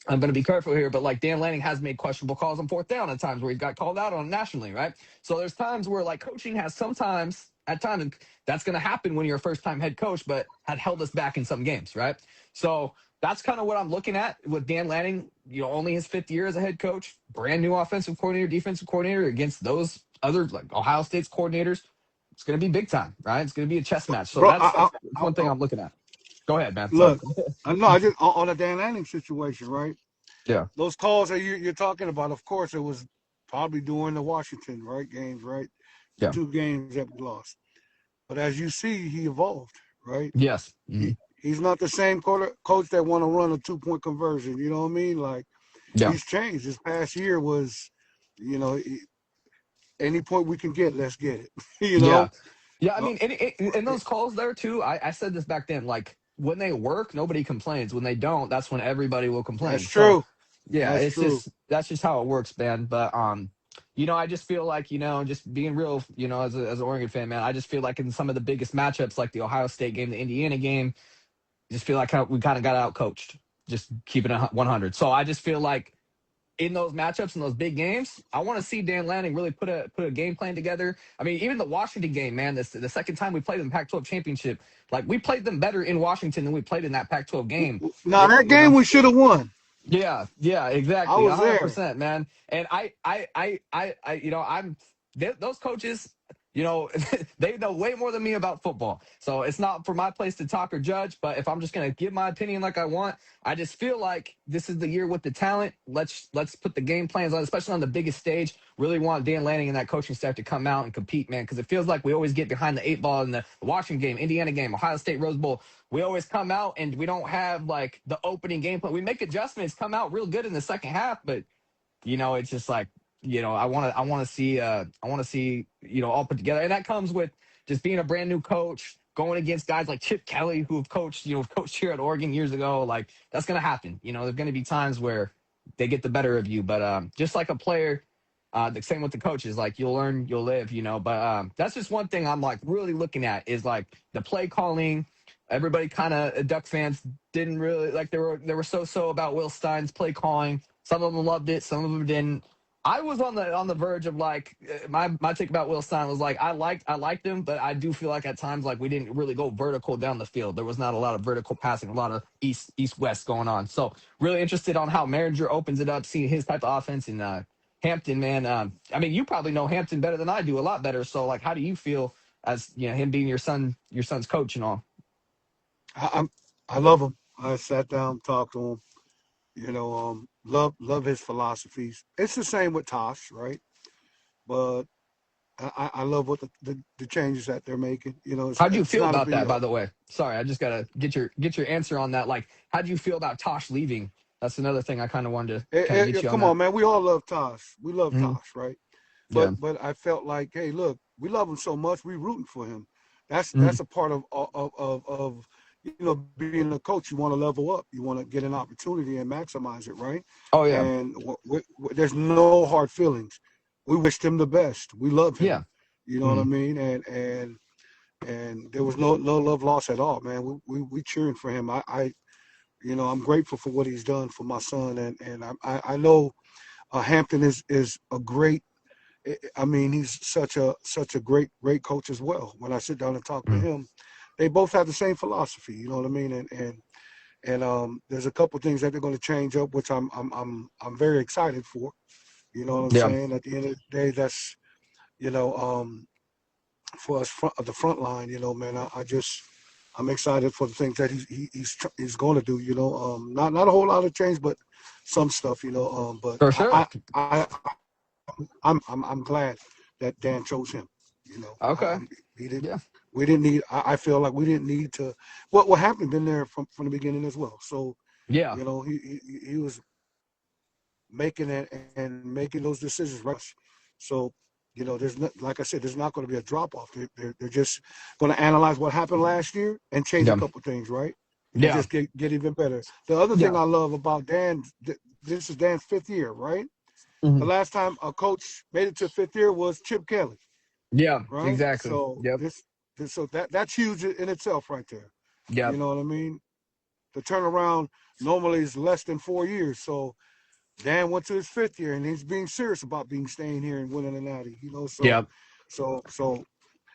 Speaker 1: I'm going to be careful here, but like Dan Lanning has made questionable calls on fourth down at times where he got called out on nationally, right? So there's times where like coaching has sometimes at times and that's going to happen when you're a first time head coach, but had held us back in some games, right? So that's kind of what I'm looking at with Dan Lanning. Only his fifth year as a head coach, brand new offensive coordinator, defensive coordinator against those other like Ohio State's coordinators. It's going to be big time, right? It's going to be a chess match. So
Speaker 2: Bro,
Speaker 1: that's one thing I'm looking at. Go ahead, man. Sorry.
Speaker 2: look, I know I just on the Dan Lanning situation, right?
Speaker 1: Yeah.
Speaker 2: Those calls that you're talking about, of course, it was probably during the Washington games, right? The
Speaker 1: Yeah.
Speaker 2: 2 games that we lost. But as you see, he evolved, right?
Speaker 1: Yes. Mm-hmm.
Speaker 2: He's not the same coach that want to run a 2-point conversion. You know what I mean? Like
Speaker 1: Yeah.
Speaker 2: he's changed. This past year was, any point we can get, let's get it.
Speaker 1: Yeah. Yeah. I mean, in those calls there too, I said this back then, like when they work, nobody complains. When they don't, that's when everybody will
Speaker 2: That's
Speaker 1: complain. So
Speaker 2: true.
Speaker 1: yeah,
Speaker 2: That's true.
Speaker 1: that's just how it works, man. But I just feel like, just being real, as an Oregon fan, man, I just feel like in some of the biggest matchups, like the Ohio State game, the Indiana game, I just feel like we kind of got out coached, just keeping it 100. So I just feel like in those matchups in those big games, I want to see Dan Lanning really put a game plan together. I mean, even the Washington game, man, the second time we played in the Pac-12 championship, like we played them better in Washington than we played in that Pac-12 game.
Speaker 2: Now that game we should have won.
Speaker 1: Yeah,
Speaker 2: I
Speaker 1: exactly,
Speaker 2: was there.
Speaker 1: 100%, man. And those coaches, they know way more than me about football. So it's not for my place to talk or judge. But if I'm just gonna give my opinion like I want, I just feel like this is the year with the talent. Let's put the game plans on, especially on the biggest stage. Really want Dan Lanning and that coaching staff to come out and compete, man, because it feels like we always get behind the 8 ball in the Washington game, Indiana game, Ohio State Rose Bowl. We always come out and we don't have like the opening game plan. We make adjustments, come out real good in the second half, but it's just like, I want to see, all put together. And that comes with just being a brand new coach, going against guys like Chip Kelly, who have coached here at Oregon years ago. Like that's going to happen. There's going to be times where they get the better of you, but just like a player, the same with the coaches, like you'll learn, you'll live, but that's just one thing I'm like really looking at is like the play calling. Everybody kind of Duck fans didn't really like, they were so about Will Stein's play calling. Some of them loved it, some of them didn't. I was on the verge of like my take about Will Stein was like I liked him, but I do feel like at times like we didn't really go vertical down the field. There was not a lot of vertical passing, a lot of east west going on. So really interested on how Merringer opens it up, seeing his type of offense in Hampton, man. I mean, you probably know Hampton better than I do, a lot better. So like, how do you feel as him being your son's coach and all?
Speaker 2: I love him. I sat down, talked to him. Love his philosophies. It's the same with Tosh, right? But I love what the changes that they're making.
Speaker 1: How do you feel
Speaker 2: not a
Speaker 1: about
Speaker 2: big
Speaker 1: that, by
Speaker 2: deal.
Speaker 1: the way? Sorry, I just gotta get your answer on that. Like, how do you feel about Tosh leaving? That's another thing I kind of wanted to kind of get you on
Speaker 2: Come
Speaker 1: that.
Speaker 2: on, man. We all love Tosh. We love
Speaker 1: Mhm.
Speaker 2: Tosh, right?
Speaker 1: Yeah.
Speaker 2: But I felt like, hey, look, we love him so much. We rooting for him. That's
Speaker 1: Mhm.
Speaker 2: a part of being a coach. You want to level up. You want to get an opportunity and maximize it, right?
Speaker 1: Oh yeah.
Speaker 2: And there's no hard feelings. We wished him the best. We love him.
Speaker 1: Yeah.
Speaker 2: You know what I mean? And there was no love lost at all, man. We cheering for him. I'm grateful for what he's done for my son, and I know Hampton is a great. I mean, he's such a great coach as well. When I sit down and talk to
Speaker 1: Mhm.
Speaker 2: him, they both have the same philosophy. You know what I mean? And there's a couple things that they're going to change up, which I'm very excited for. You know what I'm
Speaker 1: Yeah.
Speaker 2: saying? At the end of the day, that's for us the front line. Man, I'm excited for the things that he's going to do. Not a whole lot of change, but some stuff. But
Speaker 1: For sure.
Speaker 2: I'm glad that Dan chose him.
Speaker 1: Okay.
Speaker 2: He didn't.
Speaker 1: Yeah.
Speaker 2: We didn't need. I feel like we didn't need to. What happened been there from the beginning as well. So
Speaker 1: Yeah.
Speaker 2: he was making it and making those decisions right. So, there's not, like I said, there's not going to be a drop off. They're just going to analyze what happened last year and change a
Speaker 1: Yeah.
Speaker 2: couple things, right? And
Speaker 1: Yeah.
Speaker 2: just get even better. The other thing
Speaker 1: Yeah.
Speaker 2: I love about Dan, this is Dan's 5th year, right? The
Speaker 1: Mhm.
Speaker 2: last time a coach made it to 5th year was Chip Kelly,
Speaker 1: Yeah.
Speaker 2: right?
Speaker 1: Exactly.
Speaker 2: So
Speaker 1: Yep.
Speaker 2: so that's huge in itself, right there. You
Speaker 1: Yep.
Speaker 2: know what I mean? The turnaround normally is less than 4 years. So Dan went to his 5th year, and he's being serious about being staying here and winning an Natty.
Speaker 1: Yep.
Speaker 2: So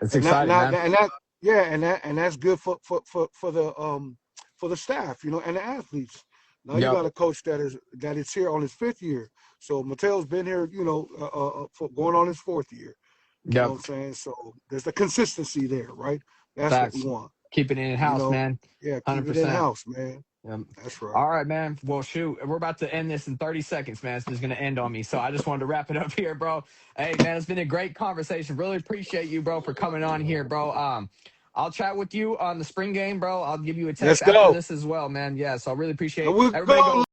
Speaker 1: It's
Speaker 2: and that
Speaker 1: exciting, man.
Speaker 2: and that yeah, and that's good for the staff, and the athletes. Now you
Speaker 1: Yep.
Speaker 2: got a coach that is here on his 5th year. So Mateo's been here, for going on his 4th year. You know
Speaker 1: Yep.
Speaker 2: what I'm saying? So there's the consistency there, right? That's what we
Speaker 1: Facts.
Speaker 2: want.
Speaker 1: Keep it in
Speaker 2: You
Speaker 1: house,
Speaker 2: know,
Speaker 1: man.
Speaker 2: yeah, keep it in
Speaker 1: 100%.
Speaker 2: house, man.
Speaker 1: Yep.
Speaker 2: That's right.
Speaker 1: All right, man. Well, shoot, we're about to end this in 30 seconds, man. It's just going to end on me. So I just wanted to wrap it up here, bro. Hey, man, it's been a great conversation. Really appreciate you, bro, for coming on here, bro. I'll chat with you on the spring game, bro. I'll give you a
Speaker 2: Let's
Speaker 1: text after
Speaker 2: go.
Speaker 1: this as well, man. Yeah, so I really
Speaker 2: And
Speaker 1: appreciate
Speaker 2: we're
Speaker 1: everybody. Go
Speaker 2: going